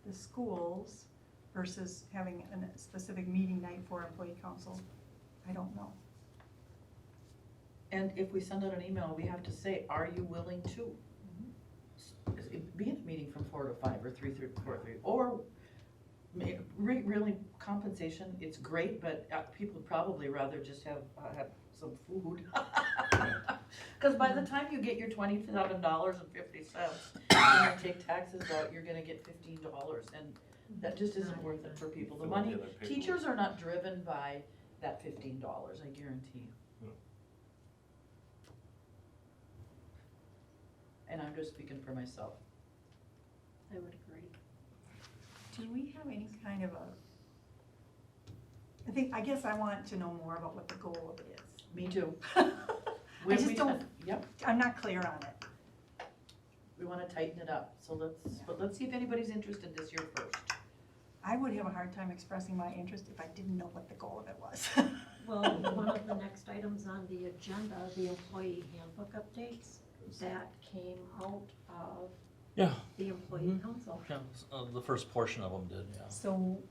the schools versus having a specific meeting night for employee council? I don't know. And if we send out an email, we have to say, are you willing to? Be in a meeting from 4 to 5 or 3 to 4 to 3, or really compensation, it's great, but people would probably rather just have some food. Because by the time you get your $27.50 and you take taxes out, you're gonna get $15, and that just isn't worth it for people. The money, teachers are not driven by that $15, I guarantee you. and I'm just speaking for myself. I would agree. Do we have any kind of I guess I want to know more about what the goal of it is. Me too. I We- just we- don't, Yep, I'm not clear on it. we wanna tighten it up, so let's see if anybody's interested this year first. I would have a hard time expressing my interest if I didn't know what the goal of it was. Well, one of the next items on the agenda, the employee handbook updates, that came out of Yeah. the employee council. Yeah, the first portion of them did, yeah. So,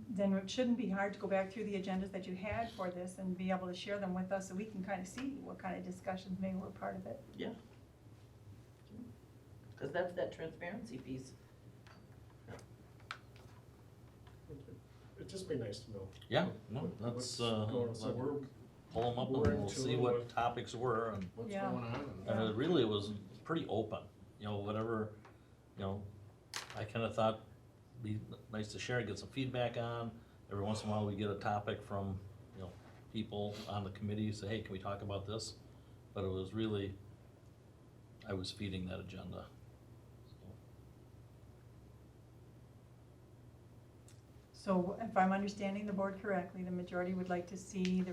then it shouldn't be hard to go back through the agendas that you had for this and be able to share them with us so we can kind of see what kind of discussions maybe were part of it. Yeah. Cause that's that transparency piece. It'd just be nice to know. Yeah, no, what- that's, what's going on. So we're, pull them up we're and we'll into see what topics were and, what's Yeah. going on. and it really was pretty open, you know, whatever, you know, I kinda thought be nice to share, get some feedback on. Every once in a while, we get a topic from, you know, people on the committee, say, hey, can we talk about this? But it was really, I was feeding that agenda. So if I'm understanding the board correctly, the majority would like to see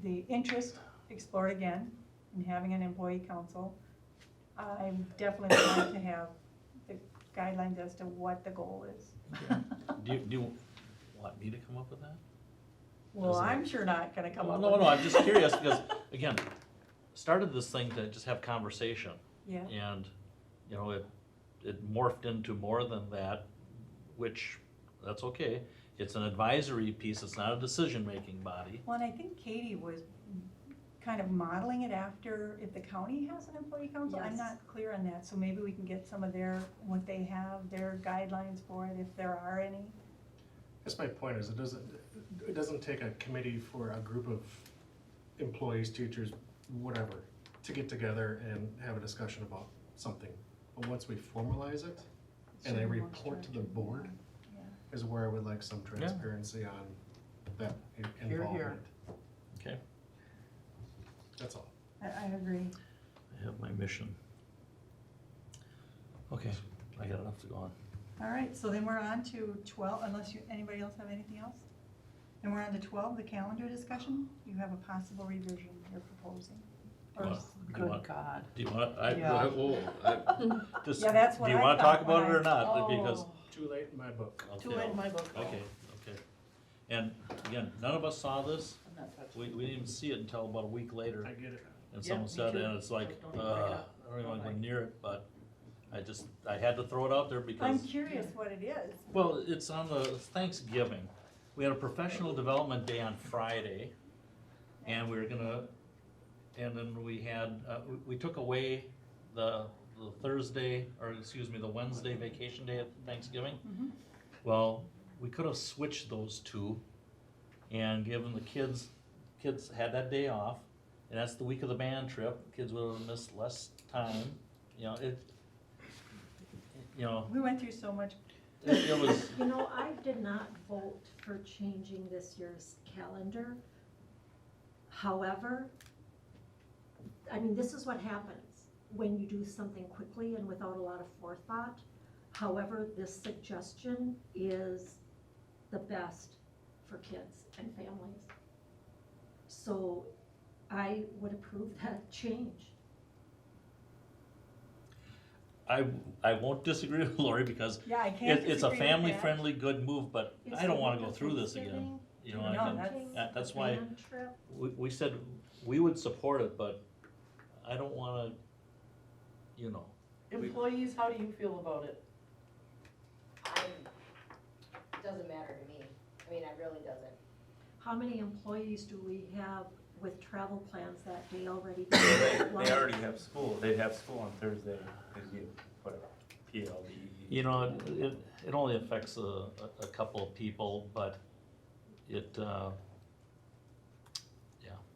the interest explored again in having an employee council. I definitely would like to have the guidelines as to what the goal is. Do you want me to come up with that? Well, Is it- I'm sure not gonna come Well, up no, with. no, I'm just curious because, again, started this thing to just have conversation. Yeah. And, you know, it morphed into more than that, which, that's okay. It's an advisory piece, it's not a decision-making body. Well, and I think Katie was kind of modeling it after if the county has an employee council. I'm Yes. not clear on that, so maybe we can get some of what they have, their guidelines for it, if there are any. That's my point, is it doesn't take a committee for a group of employees, teachers, whatever, to get together and have a discussion about something. But once we formalize it and they Should be more report to the structured. board, Yeah. is where I would like some transparency on that Here, here. involvement. Okay, That's all. I agree. I have my mission. Okay, I got enough to go on. All right, so then we're on to 12, unless anybody else have anything else? And we're on to 12, the calendar discussion. You have a possible revision you're proposing. Or Well, s- do you want- God. Do you want, I, Yeah. just, Yeah, that's what do you I wanna thought talk about it when or not? Because, Oh, Too late in my book. too okay, late in my book. okay, okay. And again, none of us saw this. I'm not touching We it. didn't even see it until about a week later. I get it. And Yeah, someone me said, too. and it's like, Don't even bring it up. I don't even wanna go Okay. near it, but I had to throw it out there I'm because, curious what it is. well, it's on the Thanksgiving. We had a professional development day on Friday, and we were gonna, and then we had, we took away the Thursday, or excuse me, the Wednesday vacation day at Thanksgiving. Mhm. Well, we could have switched those two and given the kids had that day off, and that's the week of the band trip, kids would have missed less time, you know, We went through so much. it was, You know, I did not vote for changing this year's calendar. However, I mean, this is what happens when you do something quickly and without a lot of forethought. However, this suggestion is the best for kids and families. So I would approve that change. I won't disagree with Lori because Yeah, I can't it's a disagree with that. family-friendly, good move, but Is I don't the wanna week go of through this again. Thanksgiving, You know, No, I that's- think, that's the why band trip, we said we would support it, but I don't wanna, you know. Employees, how do you feel about it? It doesn't matter to me. I mean, it really doesn't. how many employees do we have with travel plans that day already? They already have school, they'd have school on Thursday, they'd get, whatever, PLD. You know, it only affects a couple of people, but it, yeah,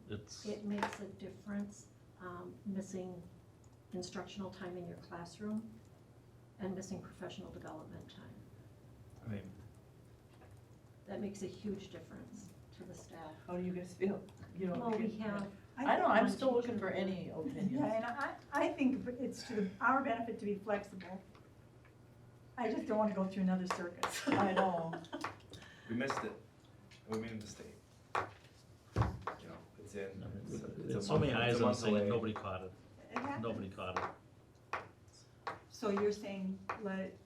it's, It makes a difference, missing instructional time in your classroom and missing professional development time. I mean, That makes a huge difference to the staff. How do you guys feel? You know, Well, we have I don't know, I'm still looking for any opinions. Yeah, and I think it's to our benefit to be flexible. I just don't wanna go through another circus. I know. We missed it. We made a mistake. You know, it's in. It's a It's so many month- eyes it's a on month this thing, away. nobody caught it, It happens. nobody caught it. So you're saying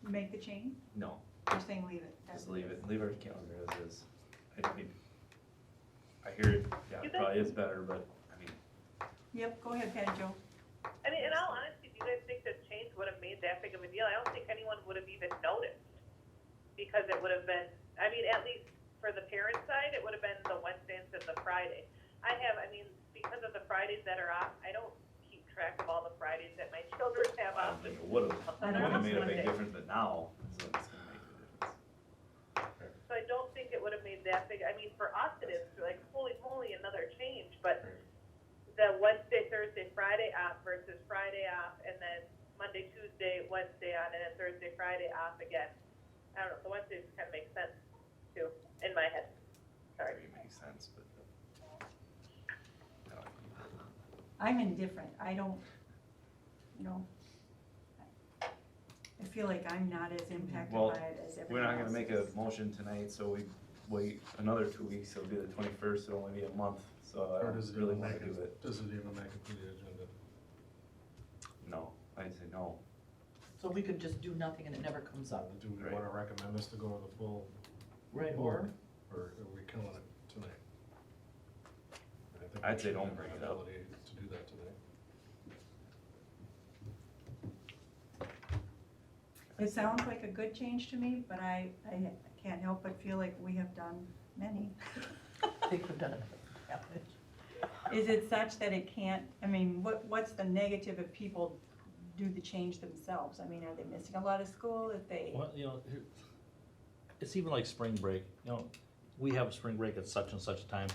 make the change? No, You're saying leave it? just leave it, leave our calendar as is. I mean, I hear it, yeah, it probably is better, but, I mean, Yep, go ahead, Patty Jo. I mean, in all honesty, do you guys think this change would have made that big of a deal? I don't think anyone would have even noticed. Because it would have been, I mean, at least for the parent side, it would have been the Wednesday instead of the Friday. Because of the Fridays that are off, I don't keep track of all the Fridays that my children have I off. don't think it would've, I it don't would've made a Monday. big difference, but now, it's like, it's gonna make a difference. So I don't think it would have made that big, I mean, for us it is, like, holy moly, another change, but the Wednesday, Thursday, Friday off versus Friday off, and then Monday, Tuesday, Wednesday on, and then Thursday, Friday off again. I don't know, the Wednesdays kind of make sense, too, in my head. Sorry. Maybe it makes sense, but. No. I'm indifferent, I don't, you know, I feel like I'm not as impacted Well, by it as we're everyone not else gonna make a is. motion tonight, so we wait another 2 weeks, it'll be the 21st, it'll only be a month, so I Or don't does it really even wanna make do it, it. does it even make it to the agenda? No, I'd say no. So we could just do nothing and it never comes up. Do we Right. wanna recommend this to go to the full Right, board, or are we killing it tonight? I think we I'd say should don't have bring the it up. ability to do that tonight. It sounds like a good change to me, but I can't help but feel like we have done many. I think we've done enough damage. Is it such that it can't, I mean, what's the negative if people do the change themselves? I mean, are they missing a lot of school if they? Well, you know, it's even like spring break, you know, we have spring break at such and such a time.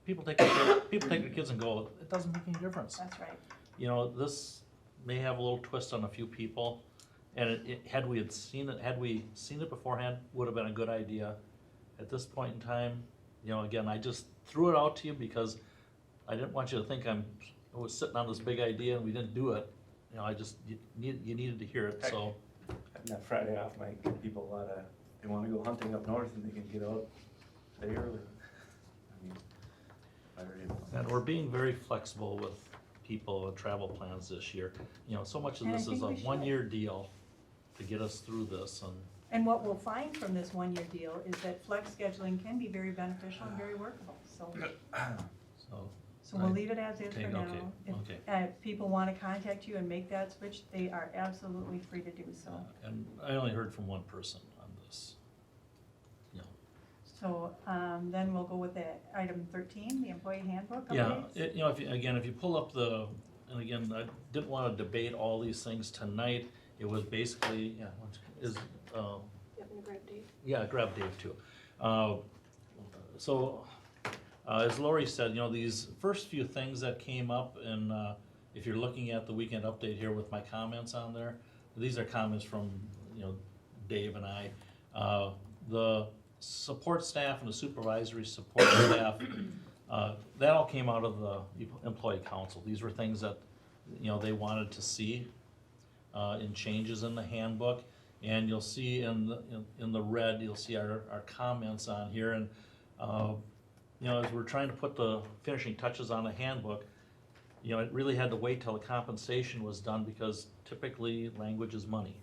People take their kids and go, it doesn't make any difference. That's right. You know, this may have a little twist on a few people, and had we seen it beforehand, would have been a good idea. At this point in time, you know, again, I just threw it out to you because I didn't want you to think I was sitting on this big idea and we didn't do it. You know, you needed to hear it, so. Having that Friday off might give people a lot of, they wanna go hunting up north and they can get out a day early. I mean, I already know. And we're being very flexible with people and travel plans this year. You know, so much of And I this is think a we should. one-year deal to get us through this, And what we'll find from this one-year deal is that flex scheduling can be very beneficial and very workable, so. So we'll Right. leave it as is for Okay, now. okay, If, okay. if people wanna contact you and make that switch, they are absolutely free to do so. and I only heard from one person on this. You know, So, then we'll go with the item 13, the employee handbook yeah, updates. you know, if you pull up and again, I didn't wanna debate all these things tonight. It was basically, yeah, grab Dave too. So, as Lori said, you know, these first few things that came up, and if you're looking at the weekend update here with my comments on there, these are comments from, you know, Dave and I. The support staff and the supervisory support staff, that all came out of the employee council. These were things that, you know, they wanted to see in changes in the handbook. And you'll see in the red, you'll see our comments on here. And, you know, as we're trying to put the finishing touches on the handbook, you know, it really had to wait till the compensation was done because typically language is money.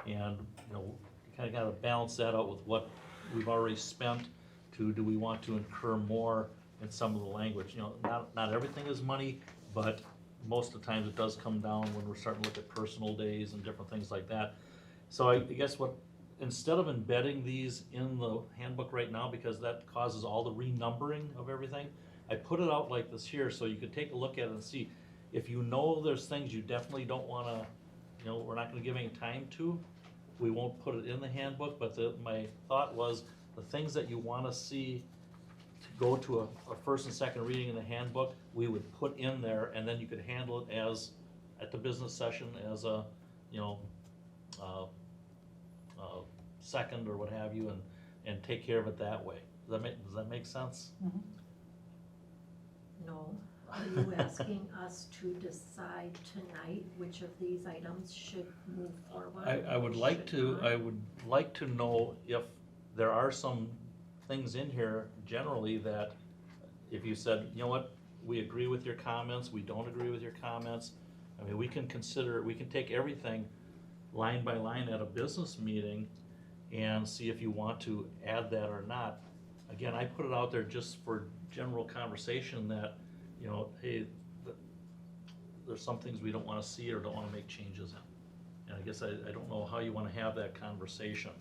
And, you know, you kinda gotta balance that out with what we've already spent to, do we want to incur more in some of the language? You know, not everything is money, but most of the times it does come down when we're starting to look at personal days and different things like that. So I guess instead of embedding these in the handbook right now, because that causes all the renumbering of everything, I put it out like this here, so you could take a look at it and see. If you know there's things you definitely don't wanna, you know, we're not gonna give any time to, we won't put it in the handbook, but my thought was, the things that you wanna see to go to a first and second reading in the handbook, we would put in there, and then you could handle it at the business session as a, you know, second or what have you, and take care of it that way. Does that make sense? No. Are you asking us to decide tonight which of these items should move forward? I would like to, I would like to know if there are some things in here generally that if you said, you know what, we agree with your comments, we don't agree with your comments. I mean, we can consider, we can take everything line by line at a business meeting and see if you want to add that or not. Again, I put it out there just for general conversation that, you know, hey, there's some things we don't wanna see or don't wanna make changes in. And I guess I don't know how you wanna have that conversation.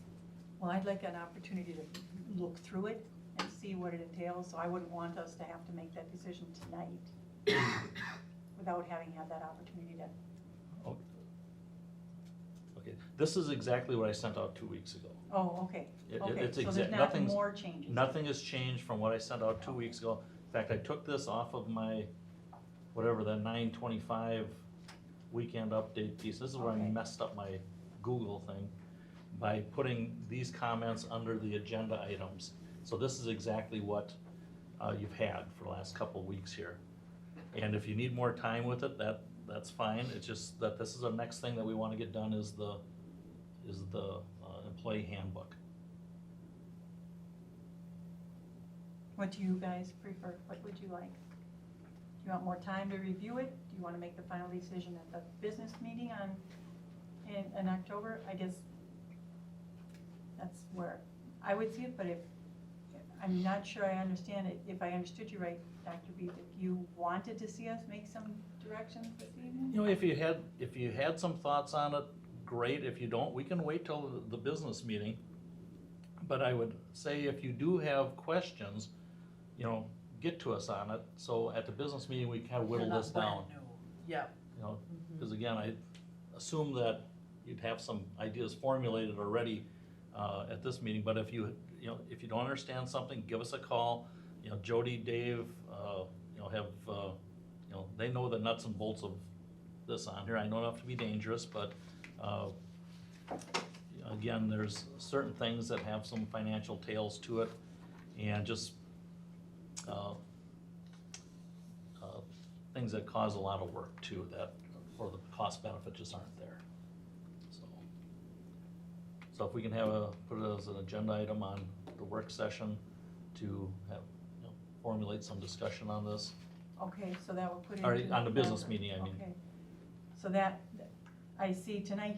Well, I'd like an opportunity to look through it and see what it entails, so I wouldn't want us to have to make that decision tonight without having had that opportunity to. Okay, this is exactly what I sent out 2 weeks ago. Oh, okay, okay, It's so there's not nothing's- more changes. Nothing has changed from what I sent out 2 weeks ago. In fact, I took this off of my, whatever, the 9/25 weekend update piece. This is where I Okay. messed up my Google thing by putting these comments under the agenda items. So this is exactly what you've had for the last couple of weeks here. And if you need more time with it, that's fine. It's just that this is the next thing that we want to get done is the employee handbook. What do you guys prefer? What would you like? Do you want more time to review it? Do you want to make the final decision at the business meeting in October? I guess that's where I would see it, but I'm not sure I understand it. If I understood you right, Dr. Beebe, if you wanted to see us make some directions this evening? You know, if you had some thoughts on it, great. If you don't, we can wait till the business meeting. But I would say if you do have questions, you know, get to us on it. So at the business meeting, we kind of whittle this down. Yeah. You know, because again, I assume that you'd have some ideas formulated already at this meeting. But if you don't understand something, give us a call. You know, Jody, Dave, you know, have you know, they know the nuts and bolts of this on here. I know enough to be dangerous, but again, there's certain things that have some financial tails to it, and just things that cause a lot of work too, that for the cost benefit just aren't there. So if we can put it as an agenda item on the work session to have, you know, formulate some discussion on this. Okay, so that will put it Or into on the business November. meeting, I mean. Okay. So that, I see tonight,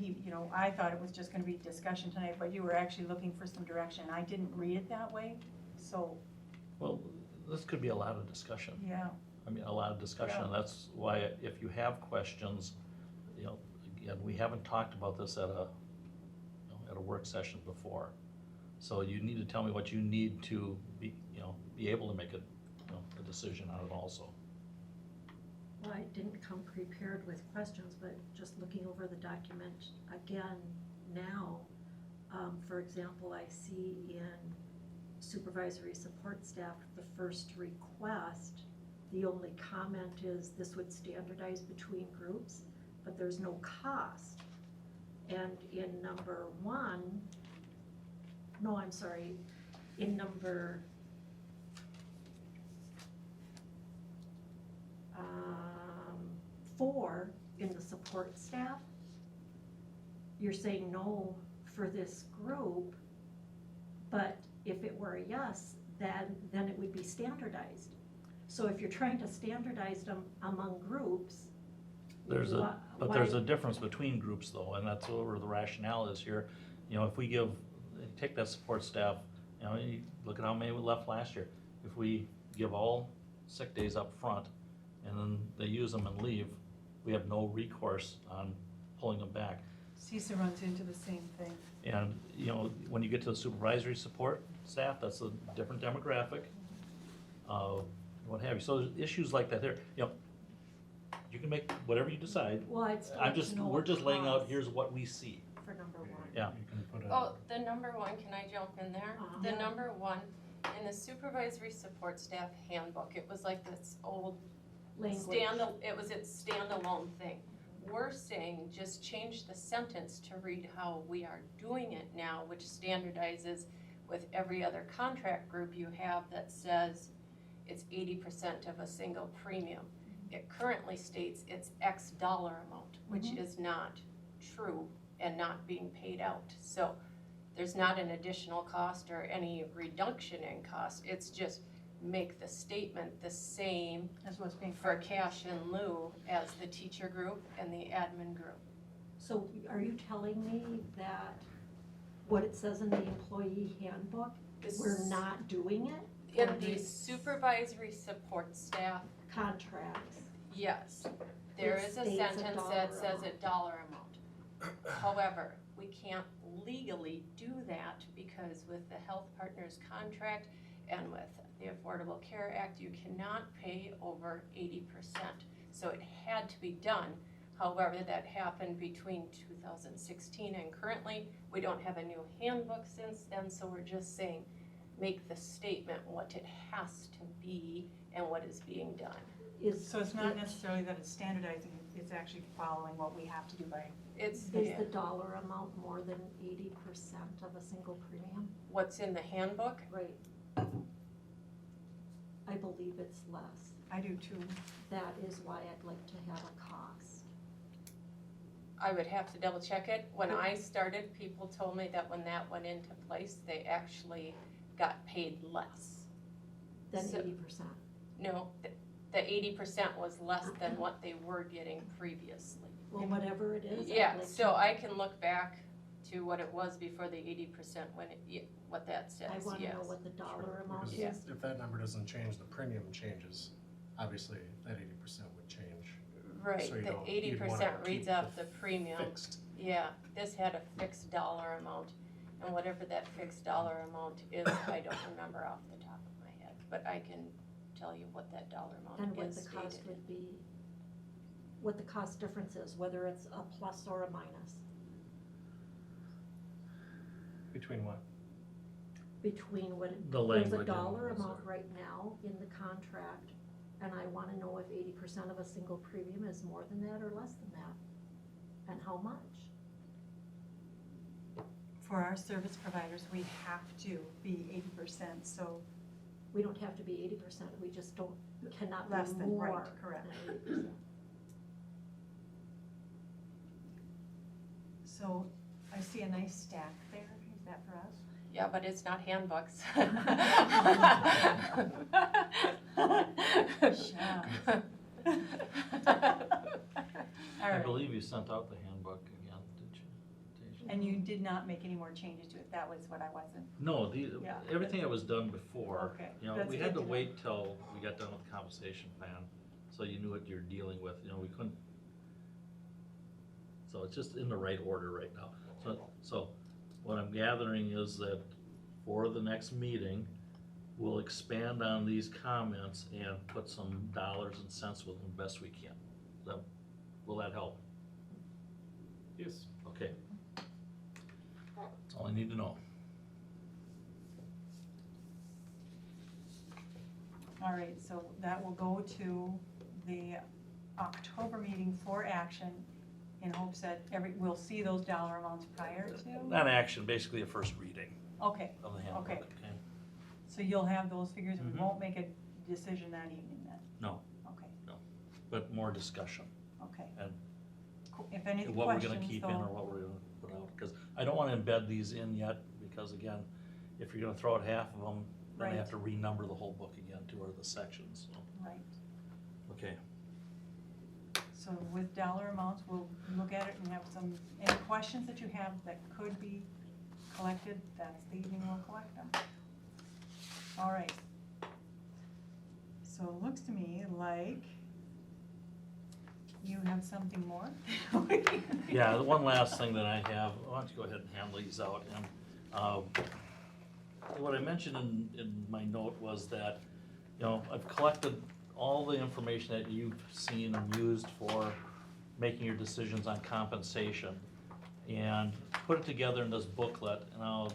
I thought it was just gonna be discussion tonight, but you were actually looking for some direction. I didn't read it that way, so, Well, this could be a lot of discussion. yeah. I mean, a lot of discussion, Yeah. and that's why if you have questions, you know, again, we haven't talked about this at a work session before. So you need to tell me what you need to be able to make a decision on it also. Well, I didn't come prepared with questions, but just looking over the document again now, for example, I see in supervisory support staff, the first request, the only comment is this would standardize between groups, but there's no cost. And in number one, no, I'm sorry, in number 4, in the support staff, you're saying no for this group, but if it were a yes, then it would be standardized. So if you're trying to standardize them among groups, There's why- a difference between groups though, and that's where the rationale is here. You know, if we take that support staff, you know, you look at how many we left last year. If we give all sick days up front and then they use them and leave, we have no recourse on pulling them back. CISA runs into the same thing. And, you know, when you get to the supervisory support staff, that's a different demographic, what have you. So there's issues like that there, you know, you can make whatever you decide. well, I'd still like to know We're just laying out, cost here's what we see. for number 1. Yeah. You can put a. Oh, the number one, can I jump in there? Uh-huh. The Yeah. number one, in the supervisory support staff handbook, it was like this old Language. it was its standalone thing. We're saying just change the sentence to read how we are doing it now, which standardizes with every other contract group you have that says it's 80% of a single premium. it currently states it's X dollar amount, which Mhm. is not true and not being paid out. So there's not an additional cost or any reduction in cost, it's just make the statement the same That's what's being. for cash in lieu as the teacher group and the admin group. So are you telling me that what it says in the employee handbook, we're not doing it? In Or the this supervisory support staff, contracts, yes, there It is a states a sentence that dollar says a dollar amount. However, we can't legally do that because with the Health Partners contract and with the Affordable Care Act, you cannot pay over 80%. So it had to be done. However, that happened between 2016 and currently. We don't have a new handbook since then, so we're just saying, make the statement what it has to be and what is being done. is. So it's not it- necessarily that it's standardizing, it's actually following what we have to do by. It's Is the dollar amount more than 80% of a single premium? what's in the handbook. Right. I believe it's less. I do too. That is why I'd like to have a cost. I would have to double check it. When I started, people told me that when that went into place, they actually got paid less. Then So- 80%. No, the 80% was less than what they were getting previously. Well, whatever it is. I'd Yeah, like so to- I can look back to what it was before the 80% when it, what that says, I yes. wanna know what the dollar amount Because Yeah. is. if that number doesn't change, the premium changes, obviously that 80% would change. Right, So you the don't- you'd 80% wanna reads keep off the the premium. Fixed. Yeah, this had a fixed dollar amount, and whatever that fixed dollar amount is, I don't remember off the top of my head, but I can tell you what that dollar And amount what is the cost stated. would be, what the cost difference is, whether it's a plus or a minus, Between what? between what, it- The there's language a in dollar it, amount right now in the contract, and I wanna know if 80% of a single premium is more than that or less than that, and how much. For our service providers, we have to be 80%, so We don't have to be 80%, we just don't, cannot less be than, right, more correct. than 80%. So I see a nice stack there, is that for us? Yeah, but it's not handbooks. All I right. believe you sent out the handbook again, didn't you? Tasia? And you did not make any more changes to it, that was what I wasn't. No, Yeah. everything that was done before, Okay, you know, that's we had good to to know. wait till we got done with the compensation plan, so you knew what you're dealing with, you know, we couldn't. So it's just in the right order right now. So what I'm gathering is that for the next meeting, we'll expand on these comments and put some dollars and cents with them best we can. Will that help? Yes. Okay. That's all I need to know. All right, so that will go to the October meeting for action in hopes that we'll see those dollar amounts prior to? Not action, basically a first reading Okay, of the handbook, Okay. okay? so you'll have those figures, and we Mhm. won't make a decision that evening then? No, Okay, but more discussion. okay. And Cool. If any what we're questions, gonna keep in or though, what we're gonna put out, because I don't wanna embed these in yet, because again, if you're gonna throw out half of them, then they have to renumber the whole book again to or the sections, so, right. okay. So with dollar amounts, we'll look at it and have any questions that you have that could be collected, that's the evening we'll collect them. All right. So it looks to me like you have something more? Yeah, the one last thing that I have, why don't you go ahead and hand these out, and, what I mentioned in my note was that, you know, I've collected all the information that you've seen and used for making your decisions on compensation, and put it together in this booklet. And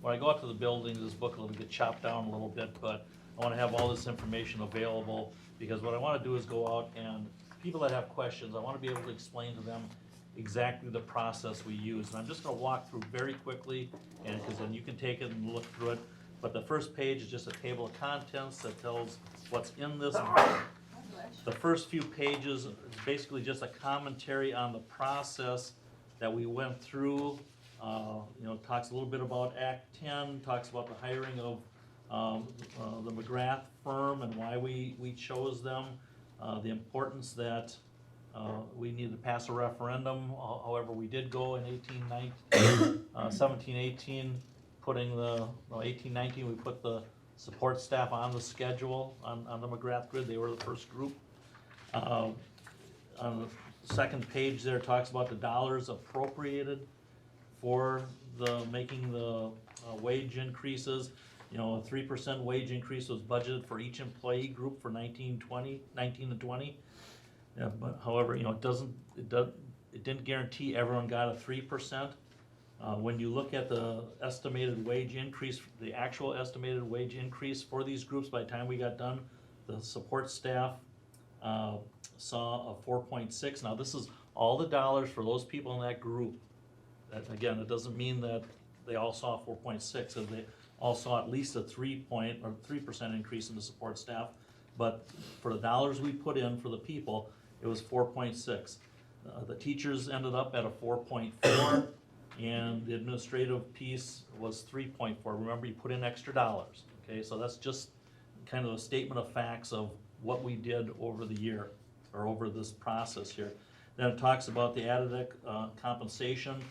when I go out to the buildings, this booklet will get chopped down a little bit, but I wanna have all this information available, because what I wanna do is go out and people that have questions, I wanna be able to explain to them exactly the process we use. And I'm just gonna walk through very quickly, and, cause then you can take it and look through it. But the first page is just a table of contents that tells what's in this the first few pages is basically just a commentary on the process that we went through. Talks a little bit about Act 10, talks about the hiring of the McGrath firm and why we chose them, the importance that we needed to pass a referendum. However, we did go in 17, 18, putting 18, 19, we put the support staff on the schedule on the McGrath grid. They were the first group. On the second page there talks about the dollars appropriated for making the wage increases. A 3% wage increase was budgeted for each employee group for 19 and 20. Yeah, but however, it didn't guarantee everyone got a 3%. When you look at the estimated wage increase, the actual estimated wage increase for these groups, by the time we got done, the support staff saw a 4.6. Now, this is all the dollars for those people in that group. That, again, it doesn't mean that they all saw 4.6, so they all saw at least a 3% increase in the support staff. But for the dollars we put in for the people, it was 4.6. The teachers ended up at a 4.4, and the administrative piece was 3.4. Remember, you put in extra dollars, okay? So that's just kind of a statement of facts of what we did over the year, or over this process here. Then it talks about the added compensation,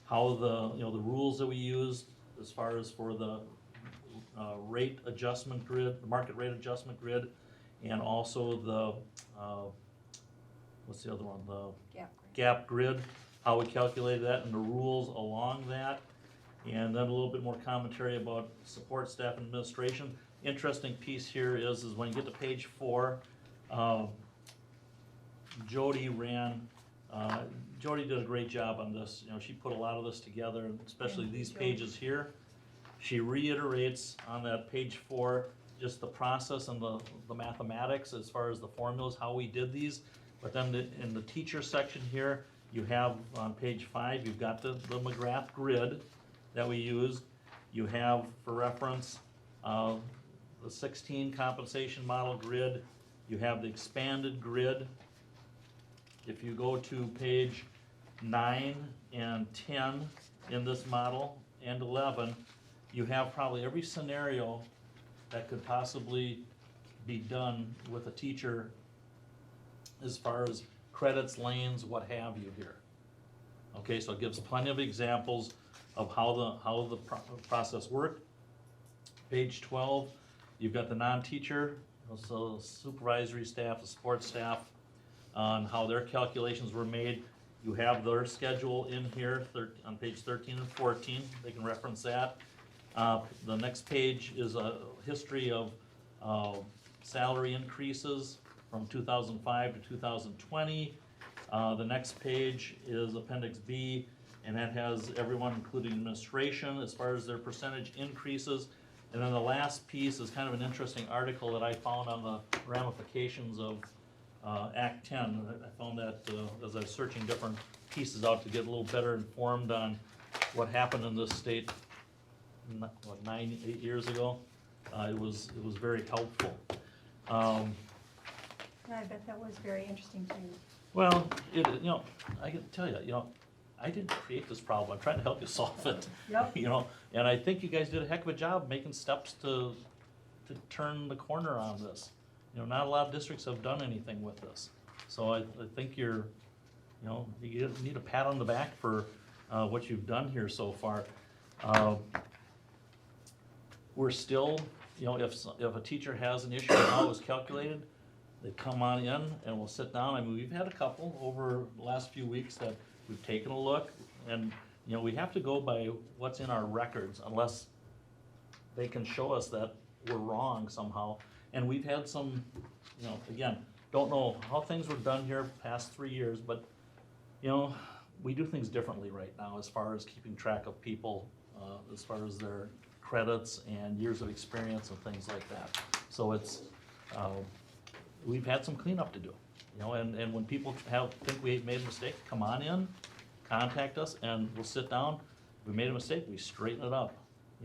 how the rules that we used as far as for the rate adjustment grid, the market rate adjustment grid, and also the, what's the other one? The gap grid, how we calculated that and the rules along that. And then a little bit more commentary about support staff and administration. Interesting piece here is when you get to page 4, Jody did a great job on this. She put a lot of this together, especially these pages here. She reiterates on that page 4 just the process and the mathematics as far as the formulas, how we did these. But then in the teacher section here, you have on page 5, you've got the McGrath grid that we used. You have, for reference, the 16 compensation model grid. You have the expanded grid. If you go to page 9 and 10 in this model, and 11, you have probably every scenario that could possibly be done with a teacher as far as credits, lanes, what have you here. Okay, so it gives plenty of examples of how the process worked. Page 12, you've got the non-teacher, so supervisory staff, the support staff, on how their calculations were made. You have their schedule in here on page 13 and 14. They can reference that. The next page is a history of salary increases from 2005 to 2020. The next page is Appendix B, and that has everyone, including administration, as far as their percentage increases. And then the last piece is kind of an interesting article that I found on the ramifications of Act 10. I found that as I was searching different pieces out to get a little better informed on what happened in this state, 8 years ago. It was very helpful. I bet that was very interesting to you. Well, I can tell you, I didn't create this problem. I'm trying to help you solve it. Yep. And I think you guys did a heck of a job making steps to turn the corner on this. Not a lot of districts have done anything with this. So I think you need a pat on the back for what you've done here so far. We're still, if a teacher has an issue with how it was calculated, they come on in and we'll sit down. I mean, we've had a couple over the last few weeks that we've taken a look, and we have to go by what's in our records unless they can show us that we're wrong somehow. And we've had some, again, don't know how things were done here past 3 years, but we do things differently right now as far as keeping track of people, as far as their credits and years of experience and things like that. So it's, we've had some cleanup to do, and when people think we made a mistake, come on in, contact us, and we'll sit down. If we made a mistake, we straighten it up,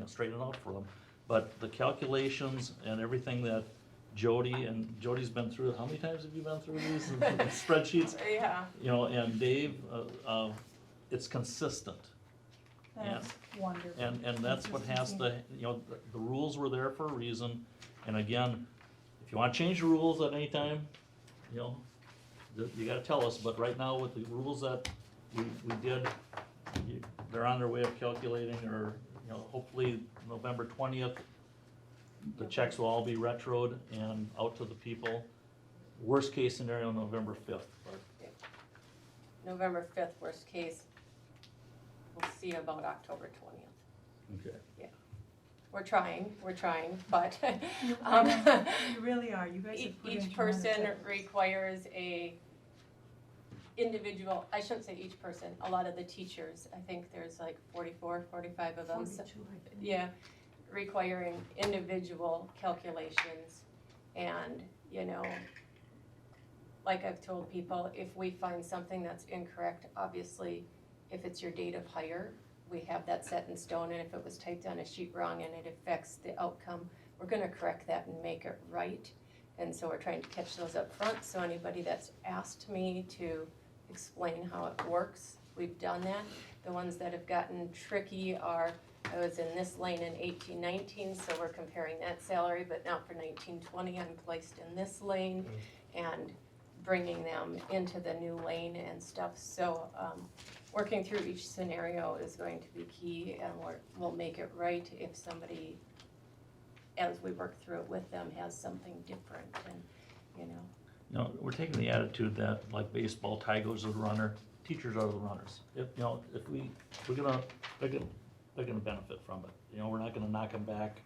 straighten it out for them. But the calculations and everything that Jody, and Jody's been through, how many times have you been through these spreadsheets? Yeah. You know, and Dave, it's consistent. That's wonderful. And that's what has to, you know, the rules were there for a reason. And again, if you wanna change the rules at any time, you know, you gotta tell us, but right now with the rules that we did, they're on their way of calculating, or, you know, hopefully November 20th, the checks will all be retroed and out to the people. Worst case scenario, November 5th. November 5th, worst case. We'll see about October 20th. Okay. We're trying, but You really are, you guys have put in each tremendous person efforts. requires a individual, I shouldn't say each person, a lot of the teachers, I think there's like 44, 45 of them. 42, I think. Yeah, requiring individual calculations. And, you know, like I've told people, if we find something that's incorrect, obviously, if it's your date of hire, we have that set in stone, and if it was typed on a sheet wrong and it affects the outcome, we're gonna correct that and make it right. And so we're trying to catch those up front, so anybody that's asked me to explain how it works, we've done that. The ones that have gotten tricky are, I was in this lane in 1819, so we're comparing that salary, but now for 1920, I'm placed in this lane, and bringing them into the new lane and stuff. So working through each scenario is going to be key, and we'll make it right if somebody, as we work through it with them, has something different, and, you know. You know, we're taking the attitude that, like baseball, Ty goes to the runner, teachers are the runners. If, you know, if they're gonna benefit from it. You know, we're not gonna knock them back,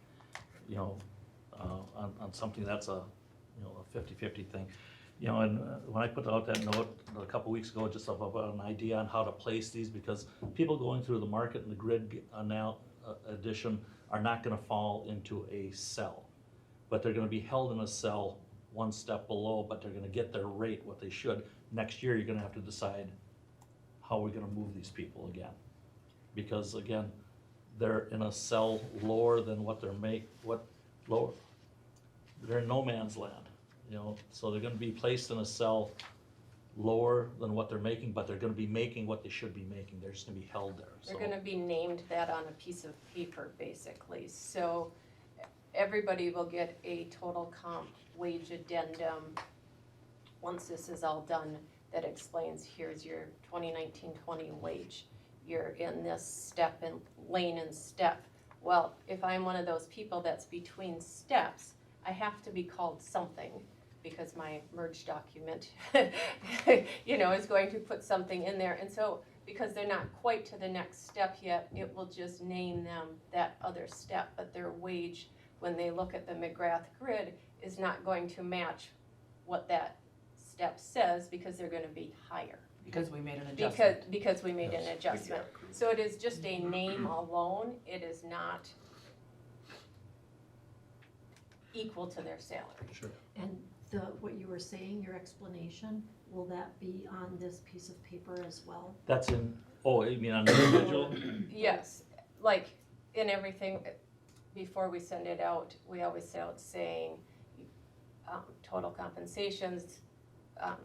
you know, on something that's a, you know, a 50-50 thing. You know, and when I put out that note a couple weeks ago, just about an idea on how to place these, because people going through the market and the grid addition are not gonna fall into a cell. But they're gonna be held in a cell one step below, but they're gonna get their rate, what they should. Next year, you're gonna have to decide how we're gonna move these people again. Because again, they're in a cell lower than what lower. They're in no man's land, you know, so they're gonna be placed in a cell lower than what they're making, but they're gonna be making what they should be making. They're just gonna be held there, so. They're gonna be named that on a piece of paper, basically. So everybody will get a total comp wage addendum once this is all done that explains, here's your 2019-20 wage. You're in this step and lane and step. Well, if I'm one of those people that's between steps, I have to be called something, because my merge document, you know, is going to put something in there. And so, because they're not quite to the next step yet, it will just name them that other step, but their wage, when they look at the McGrath grid, is not going to match what that step says, because they're gonna be higher. Because we made an adjustment. Because we made an adjustment. So it is just a name alone, it is not equal to their salary. Sure. And what you were saying, your explanation, will that be on this piece of paper as well? That's in, oh, you mean on the individual? Yes, like in everything, before we send it out, we always send out saying, total compensations,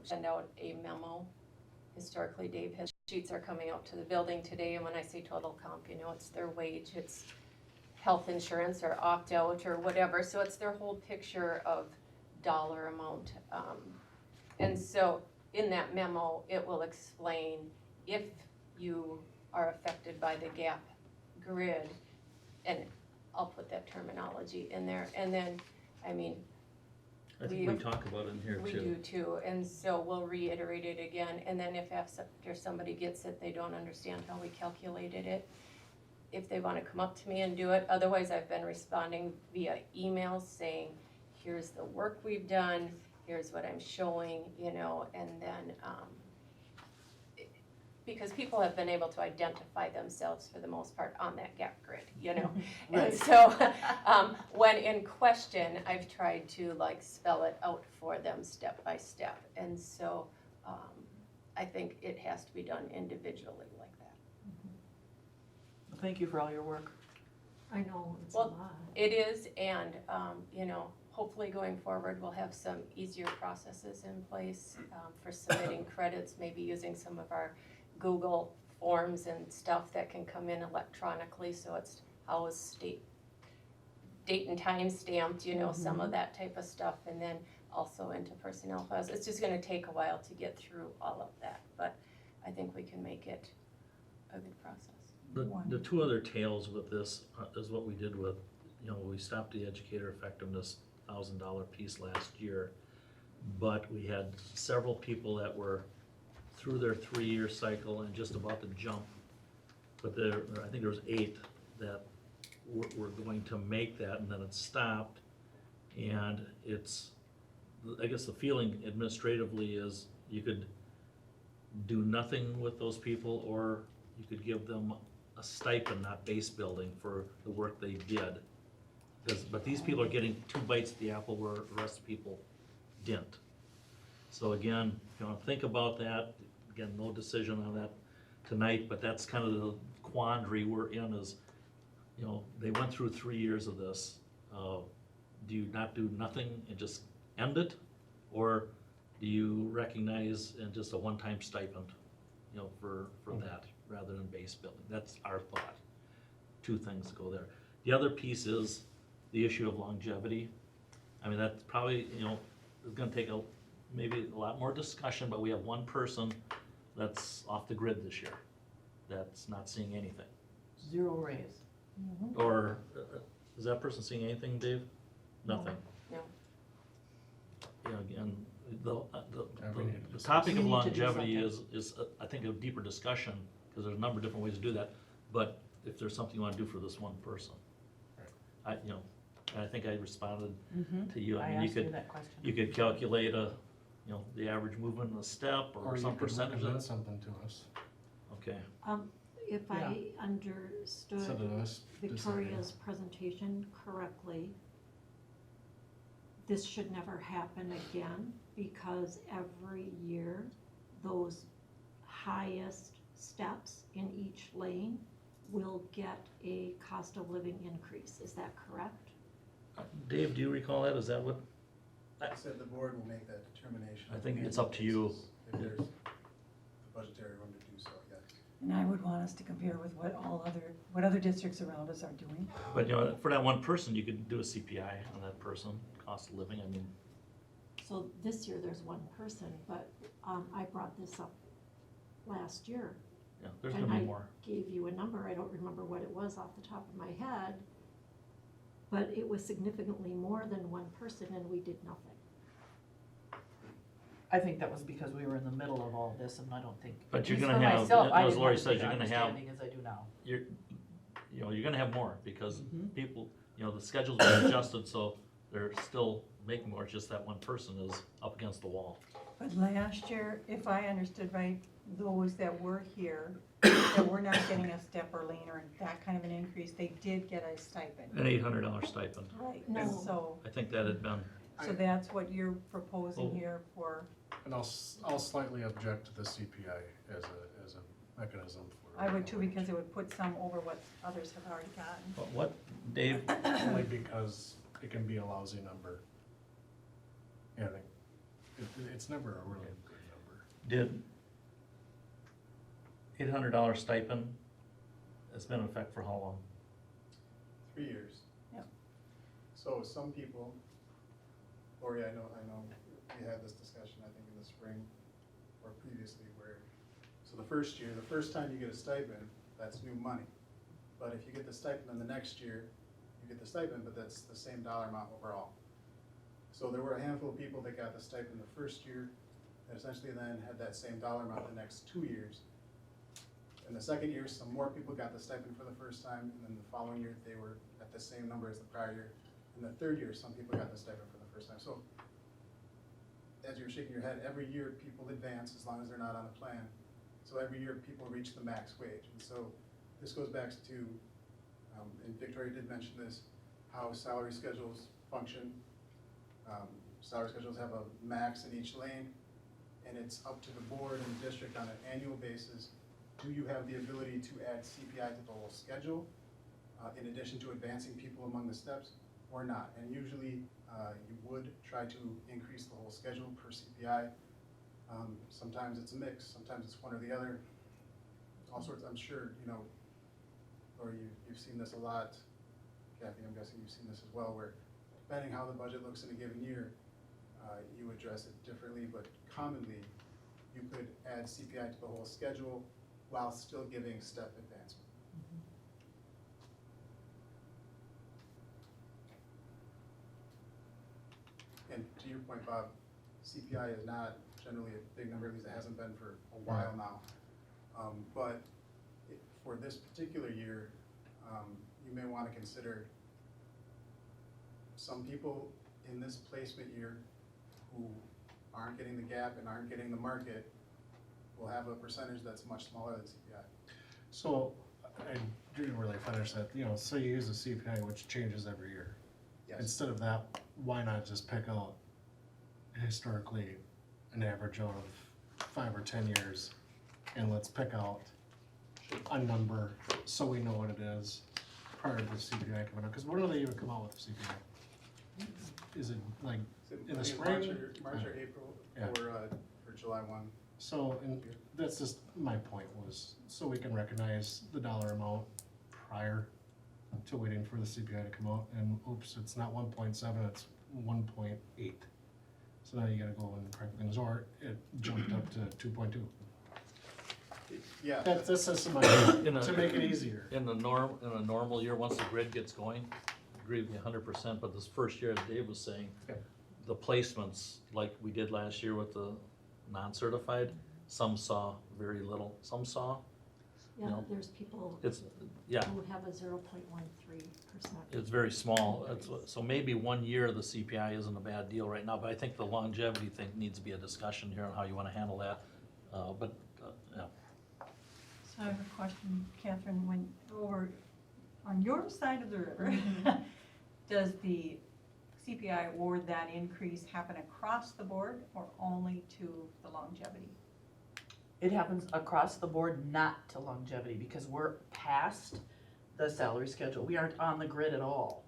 send out a memo. Historically, Dave has sheets are coming out to the building today, and when I say total comp, you know, it's their wage, it's health insurance or opt-out or whatever, so it's their whole picture of dollar amount. And so in that memo, it will explain if you are affected by the gap grid, and I'll put that terminology in there, and then, I mean, I think we talk about it in here too. we do too, and so we'll reiterate it again, and then if after somebody gets it, they don't understand how we calculated it, if they wanna come up to me and do it, otherwise I've been responding via email saying, here's the work we've done, here's what I'm showing, you know, and then, because people have been able to identify themselves for the most part on that gap grid, you know? Right. And so, when in question, I've tried to like spell it out for them step by step. And so, I think it has to be done individually like that. Thank you for all your work. I know, it's a Well, lot. It is, and, you know, hopefully going forward, we'll have some easier processes in place for submitting credits, maybe using some of our Google forms and stuff that can come in electronically, so it's always date and time stamped, you know, some of that type of stuff, and then also into personnel files. It's just gonna take a while to get through all of that, but I think we can make it a good process. The two other tails with this is what we did with, you know, we stopped the educator effectiveness $1,000 piece last year, but we had several people that were through their 3-year cycle and just about to jump. But I think there was 8 that were going to make that, and then it stopped. And it's, I guess the feeling administratively is you could do nothing with those people, or you could give them a stipend, not base building, for the work they did. But these people are getting 2 bites at the apple where the rest of the people didn't. So again, if you wanna think about that, again, no decision on that tonight, but that's kind of the quandary we're in is, you know, they went through 3 years of this. Do you not do nothing and just end it? Or do you recognize and just a one-time stipend, you know, for that, rather than base building? That's our thought. 2 things go there. The other piece is the issue of longevity. I mean, that's probably, you know, it's gonna take maybe a lot more discussion, but we have one person that's off the grid this year, that's not seeing anything. 0 raise. Or, is that person seeing anything, Dave? Nothing. No. You know, again, we need to the topic We of need to do longevity something. is, I think, a deeper discussion, because there's a number of different ways to do that. But if there's something you wanna do for this one person. You know, and I think I responded to you. I I mean, you asked you could, that question. you could calculate you know, the average movement in a step, or you some could percentage of recommend it. something to us, Okay. If I understood instead of us deciding. Victoria's presentation correctly, this should never happen again, because every year, those highest steps in each lane will get a cost of living increase. Is that correct? Dave, do you recall that? Is that what? I said the board will make that determination. I think it's up to you. If there's the budgetary room to do so, yes. And I would want us to compare with what other districts around us are doing. But, you know, for that one person, you could do a CPI on that person, cost of living, I mean. So this year, there's one person, but I brought this up last year. Yeah, there's gonna be more. And I gave you a number, I don't remember what it was off the top of my head, but it was significantly more than one person, and we did nothing. I think that was because we were in the middle of all this, and I don't think. But you're at least gonna for have, myself, I as didn't Lori have as says, big you're gonna have, understanding as I do now. you know, you're gonna have more, because people, you know, the schedule's been adjusted, so they're still making more, it's just that one person is up against the wall. But last year, if I understood right, those that were here, that were not getting a step or lane or that kind of an increase, they did get a stipend. An $800 stipend. Right, No. so, I think that had been, so that's what you're proposing Oh. here for, And I'll slightly object to the CPI as a mechanism for. I would too, because it would put some over what others have already gotten. what, Dave? Only because it can be a lousy number. Yeah, it's never a really good number. Did $800 stipend, it's been in effect for how long? 3 years. Yep. So some people, Lori, I know we had this discussion, I think in the spring or previously, where, so the first time you get a stipend, that's new money. But if you get the stipend, then the next year, you get the stipend, but that's the same dollar amount overall. So there were a handful of people that got the stipend the first year, and essentially then had that same dollar amount the next 2 years. In the second year, some more people got the stipend for the first time, and then the following year, they were at the same number as the prior year. In the third year, some people got the stipend for the first time. So as you're shaking your head, every year people advance as long as they're not on a plan. So every year people reach the max wage. And so this goes back to, and Victoria did mention this, how salary schedules function. Salary schedules have a max in each lane, and it's up to the board and the district on an annual basis. Do you have the ability to add CPI to the whole schedule, in addition to advancing people among the steps? or not. And usually, you would try to increase the whole schedule per CPI. Sometimes it's a mix, sometimes it's one or the other. All sorts, I'm sure, you know, or you've seen this a lot. Kathy, I'm guessing you've seen this as well, where depending how the budget looks in a given year, you address it differently, but commonly, you could add CPI to the whole schedule while still giving step advancement. And to your point, Bob, CPI is not generally a big number, at least it hasn't been for a while now. But for this particular year, you may want to consider some people in this placement year who aren't getting the gap and aren't getting the market will have a percentage that's much smaller than CPI. So, I didn't really finish that, you know, so you use a CPI which changes every year. Yes. Instead of that, why not just pick out historically an average out of 5 or 10 years, and let's pick out a number so we know what it is prior to the CPI coming out, because when do they even come out with the CPI? Is it like in the spring? March or April, Yeah. for July 1. So, and that's just, my point was, so we can recognize the dollar amount prior to waiting for the CPI to come out, and oops, it's not 1.7, it's 1.8. So now you gotta go and correct things, or it jumped up to 2.2. Yeah. That's just my, In a- to make it easier. In a normal year, once the grid gets going, I agree with you 100%, but this first year, as Dave was saying, Yep. the placements, like we did last year with the non-certified, some saw very little, some saw, Yeah, No. there's people it's, yeah, who have a 0.13%. it's very small. So maybe 1 year the CPI isn't a bad deal right now, but I think the longevity thing needs to be a discussion here on how you wanna handle that. Yeah. So I have a question, Catherine, when, over on your side of the river, does the CPI award, that increase happen across the board or only to the longevity? It happens across the board, not to longevity, because we're past the salary schedule. We aren't on the grid at all.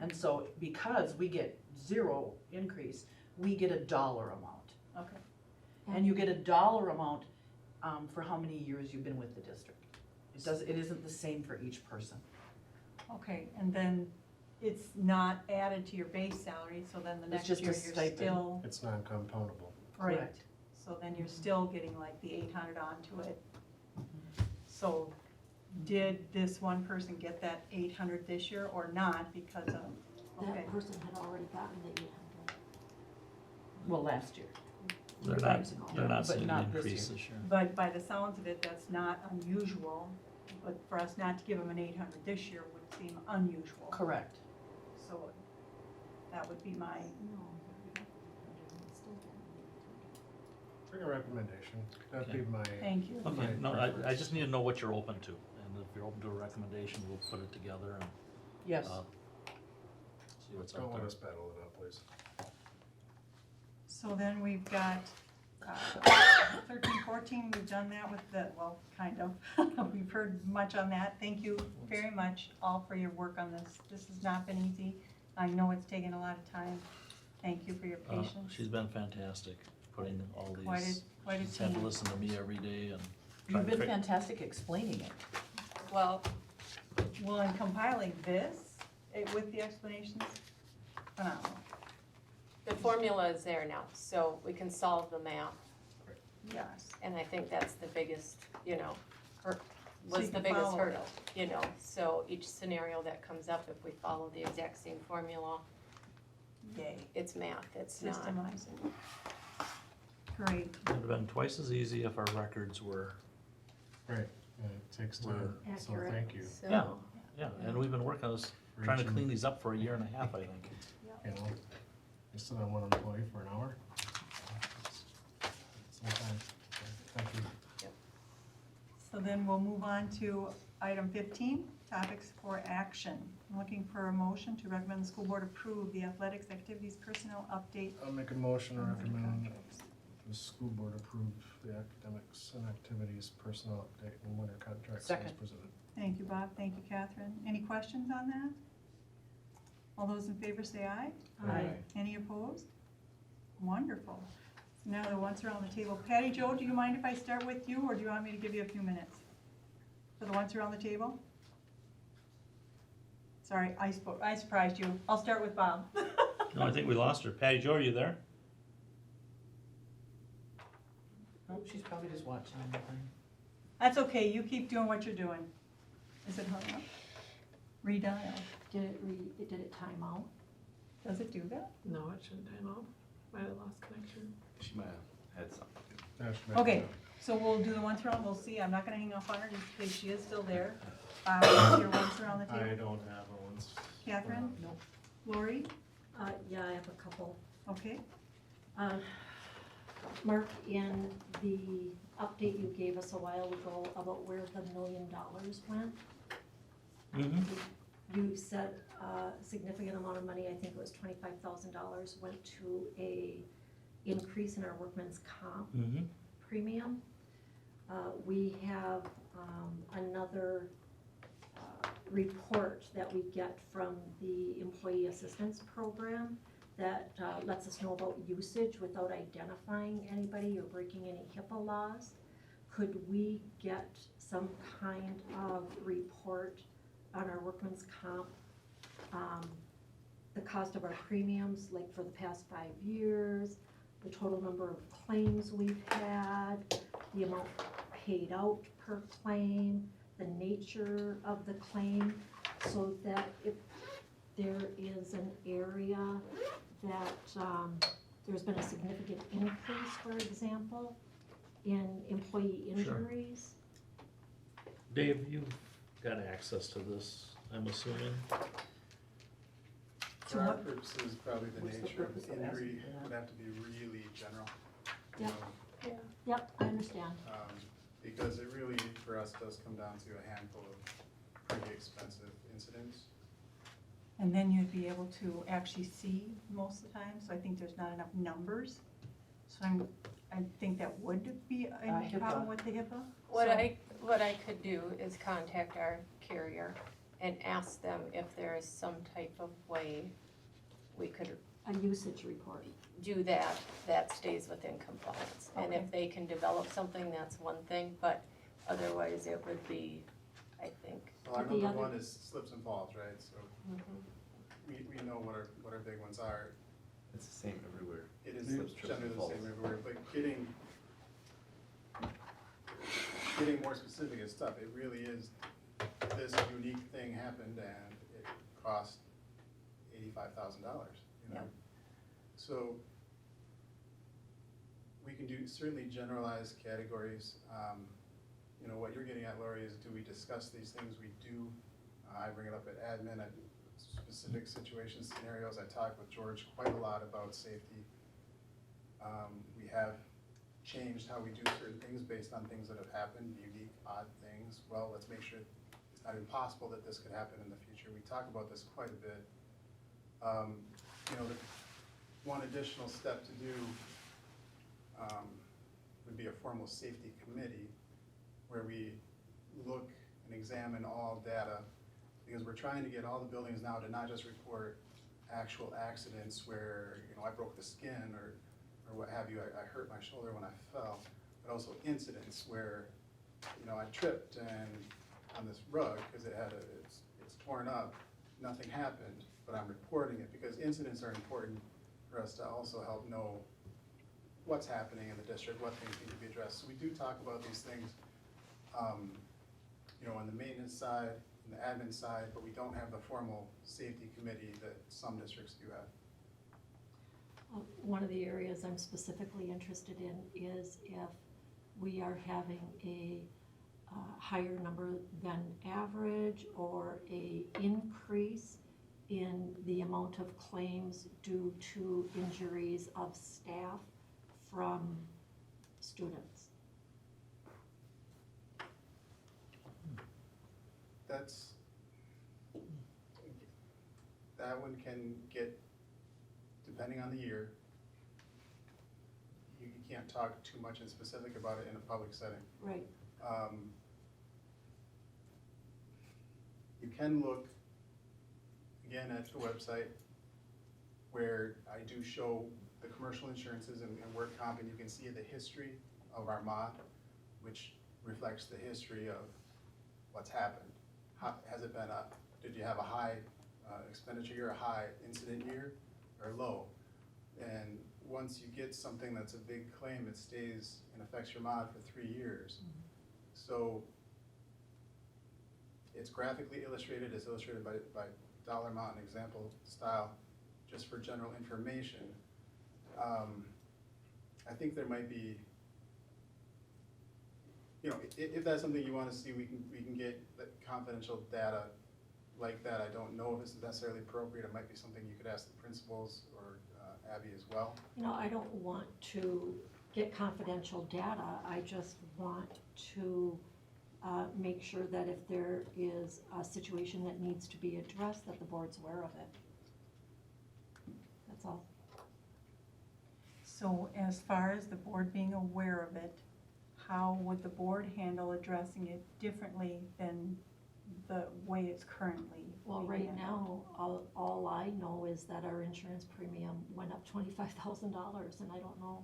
And so because we get 0 increase, we get a dollar amount. Okay. And you get a dollar amount for how many years you've been with the district. It isn't the same for each person. Okay, and then it's not added to your base salary, so then the It's next just a year you're stipend. still, It's non-compoundable. right, Correct. so then you're still getting like the 800 onto it. So did this one person get that 800 this year or not because of, okay, That person had already gotten the 800. Well, last year. They're But not seeing an not this increase year. this year. but by the sounds of it, that's not unusual, but for us not to give them an 800 this year would seem unusual. Correct. So that would be my, No, he got the 800 and still got the 800. Bring a recommendation, that'd be my. thank you. Okay, my no, I preference. just need to know what you're open to, and if you're open to a recommendation, we'll put it together and, Yes. see what's Don't out let there. us battle it out, please. So then we've got 13, 14, we've done that with the, well, kind of. We've heard much on that. Thank you very much all for your work on this. This has not been easy. I know it's taken a lot of time. Thank you for your patience. She's been fantastic, putting all Quite these, a she's had to team. listen to me every day and. You've trying to been fig- fantastic explaining it. Well, in compiling this, with the explanations, phenomenal. The formula is there now, so we can solve the math, Yes. and I think that's the biggest, you know, So was you the can biggest follow hurdle, you know, so each scenario that comes up, if we follow the exact same formula, Yay. it's math, it's not. Systemizing. Great. It'd have been twice as easy if our records were, Right, and it takes time, so Accurate. thank you. So, yeah, yeah, and we've been working on this, trying to Reaching- clean these up for a year and a half, I think. You know, you sit on one employee for an hour. Sometimes, thank you. So then we'll move on to item 15, topics for action. I'm looking for a motion to recommend the school board approve the athletics activities personnel update. I'll make a motion to and recommend contracts. the school board approve the academics and activities personnel update and winter contracts as Second. presented. Thank you, Bob. Thank you, Catherine. Any questions on that? All those in favor say aye. Aye. Any opposed? Wonderful. So now the ones around the table. Patty Jo, do you mind if I start with you, or do you want me to give you a few minutes? For the ones around the table? Sorry, I surprised you. I'll start with Bob. No, I think we lost her. Patty Jo, are you there? Oh, she's probably just watching on the line. That's okay, you keep doing what you're doing. Is it hung up? Redial. Did it time out? Does it do that? No, it shouldn't time out. Might have lost connection. She might have had something. Okay, so we'll do the ones around, we'll see. I'm not gonna hang up on her just in case she is still there. What's your ones around the I table? don't have a ones. Catherine? No. Lori? Yeah, I have a couple. Okay. Mark, in the update you gave us a while ago about where the $1 million went, Mm-hmm. you said a significant amount of money, I think it was $25,000, went to a increase in our workman's comp Mm-hmm. premium. We have another report that we get from the Employee Assistance Program that lets us know about usage without identifying anybody or breaking any HIPAA laws. Could we get some kind of report on our workman's comp, the cost of our premiums, like for the past 5 years, the total number of claims we've had, the amount paid out per claim, the nature of the claim, so that if there is an area that there's been a significant increase, for example, in employee injuries. Dave, you've got access to this, I'm assuming. For our purposes, probably the What's the nature of purpose the of asking injury for that? would have to be really general. Yep. You Yep, I understand. know, because it really, for us, does come down to a handful of pretty expensive incidents. And then you'd be able to actually see most of the time, so I think there's not enough numbers. So I think that would be a HIPAA. problem with the HIPAA. What So- what I could do is contact our carrier and ask them if there is some type of way we could A usage report. do that stays within compliance. And Okay. if they can develop something, that's one thing, but otherwise it would be, I think. Well, our But the number other- one is slips and falls, right? So we know what our big ones are. It's the same everywhere. It is Slips, trips, generally and the falls. same everywhere, but getting more specific is tough. It really is, this unique thing happened and it cost $85,000, you know? Yeah. So we can do certainly generalized categories. You know, what you're getting at, Lori, is do we discuss these things? We do. I bring it up at admin, at specific situations, scenarios. I talk with George quite a lot about safety. We have changed how we do certain things based on things that have happened, unique, odd things. Well, let's make sure it's not impossible that this could happen in the future. We talk about this quite a bit. You know, the one additional step to do would be a formal safety committee where we look and examine all data, because we're trying to get all the buildings now to not just report actual accidents where, you know, I broke the skin or what have you, I hurt my shoulder when I fell, but also incidents where, you know, I tripped and on this rug because it's torn up, nothing happened, but I'm reporting it because incidents are important for us to also help know what's happening in the district, what things need to be addressed. So we do talk about these things, you know, on the maintenance side, on the admin side, but we don't have the formal safety committee that some districts do have. One of the areas I'm specifically interested in is if we are having a higher number than average or a increase in the amount of claims due to injuries of staff from students. That one can get, depending on the year, you can't talk too much in specific about it in a public setting. Right. You can look, again, at the website, where I do show the commercial insurances and work comp, and you can see the history of our mod, which reflects the history of what's happened. Has it been did you have a high expenditure year, a high incident year, or low? And once you get something that's a big claim, it stays and affects your mod for 3 years. So it's graphically illustrated, it's illustrated by dollar amount and example style, just for general information. I think there might be, you know, if that's something you want to see, we can get the confidential data like that. I don't know if it's necessarily appropriate. It might be something you could ask the principals or Abby as well. You know, I don't want to get confidential data. I just want to make sure that if there is a situation that needs to be addressed, that the board's aware of it. That's all. So as far as the board being aware of it, how would the board handle addressing it differently than the way it's currently? Well, being right handled? now, all I know is that our insurance premium went up $25,000, and I don't know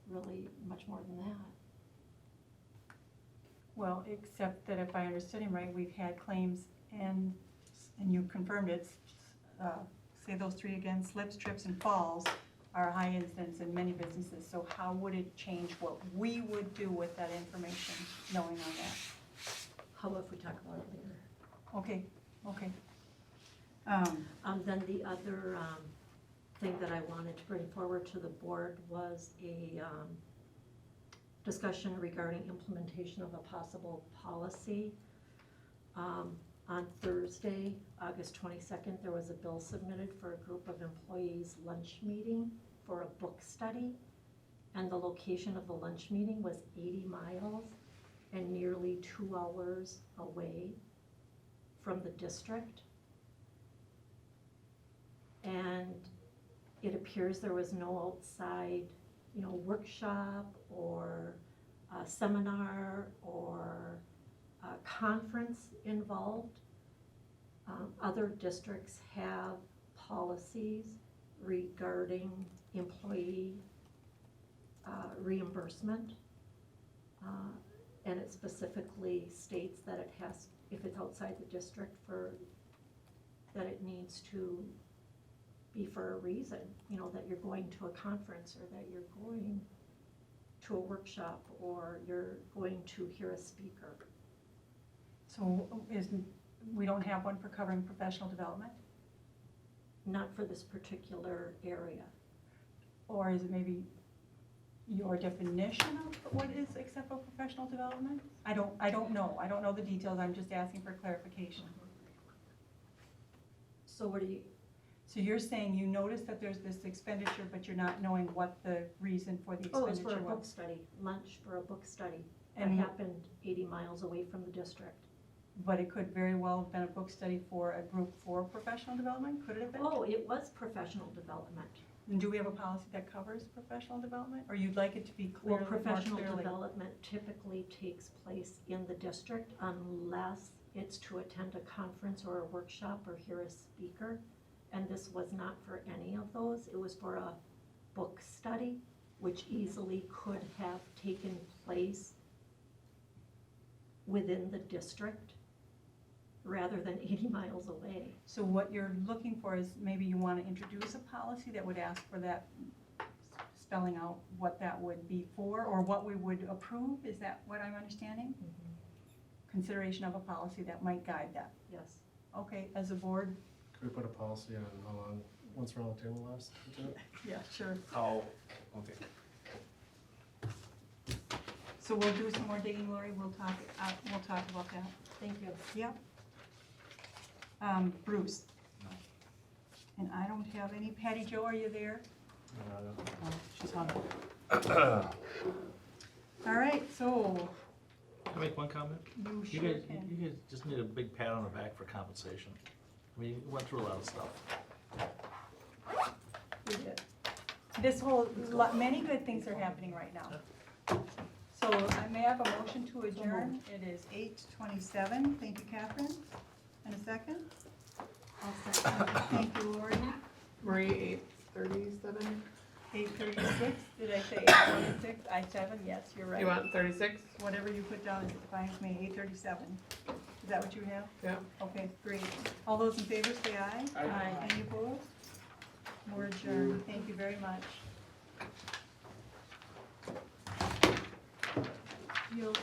really much more than that. Well, except that if I understood him right, we've had claims and you confirmed it, say those three again, slips, trips, and falls are high incidents in many businesses. So how would it change what we would do with that information, knowing on that? How about if we talk about it later? Okay, okay. Then the other thing that I wanted to bring forward to the board was a discussion regarding implementation of a possible policy. On Thursday, August 22nd, there was a bill submitted for a group of employees' lunch meeting for a book study. And the location of the lunch meeting was 80 miles and nearly 2 hours away from the district. And it appears there was no outside, you know, workshop or seminar or conference involved. Other districts have policies regarding employee reimbursement. And it specifically states that it has, if it's outside the district, that it needs to be for a reason, you know, that you're going to a conference or that you're going to a workshop or you're going to hear a speaker. So we don't have one for covering professional development? Not for this particular area. Or is it maybe your definition of what is acceptable professional development? I don't know. I don't know the details. I'm just asking for clarification. So what do you? So you're saying you noticed that there's this expenditure, but you're not knowing what the reason for the expenditure was? Oh, it's for a book study, lunch for a book study. That And happened 80 miles away from the district. But it could very well have been a book study for a group for professional development, could it have been? Oh, it was professional development. And do we have a policy that covers professional development, or you'd like it to be clearly, Well, more professional clearly? development typically takes place in the district unless it's to attend a conference or a workshop or hear a speaker. And this was not for any of those. It was for a book study, which easily could have taken place within the district rather than 80 miles away. So what you're looking for is maybe you want to introduce a policy that would ask for that, spelling out what that would be for, or what we would approve? Is that what I'm understanding? Consideration of a policy that might guide that. Yes. Okay, as a board? Could we put a policy on how long, once we're on the table last? Yeah, sure. How, okay. So we'll do some more digging, Lori. We'll talk about that. Thank you. Yep. Bruce? And I don't have any. Patty Jo, are you there? Oh, she's on. All right, so Can I make one comment? you You sure guys, can. you guys just need a big pat on the back for compensation. I mean, you went through a lot of stuff. We did. This many good things are happening right now. So I may have a motion to adjourn. It is 8:27. Thank you, Catherine. And a second? I'll second. Thank you, Lori. Marie, 8:37. 8:36, did I say 8:46? I-7, yes, you're right. You want 36? Whatever you put down is fine with me, 8:37. Is that what you have? Yeah. Okay, great. All those in favor say aye. Aye. Any opposed? We're adjourned. Thank you very much. You'll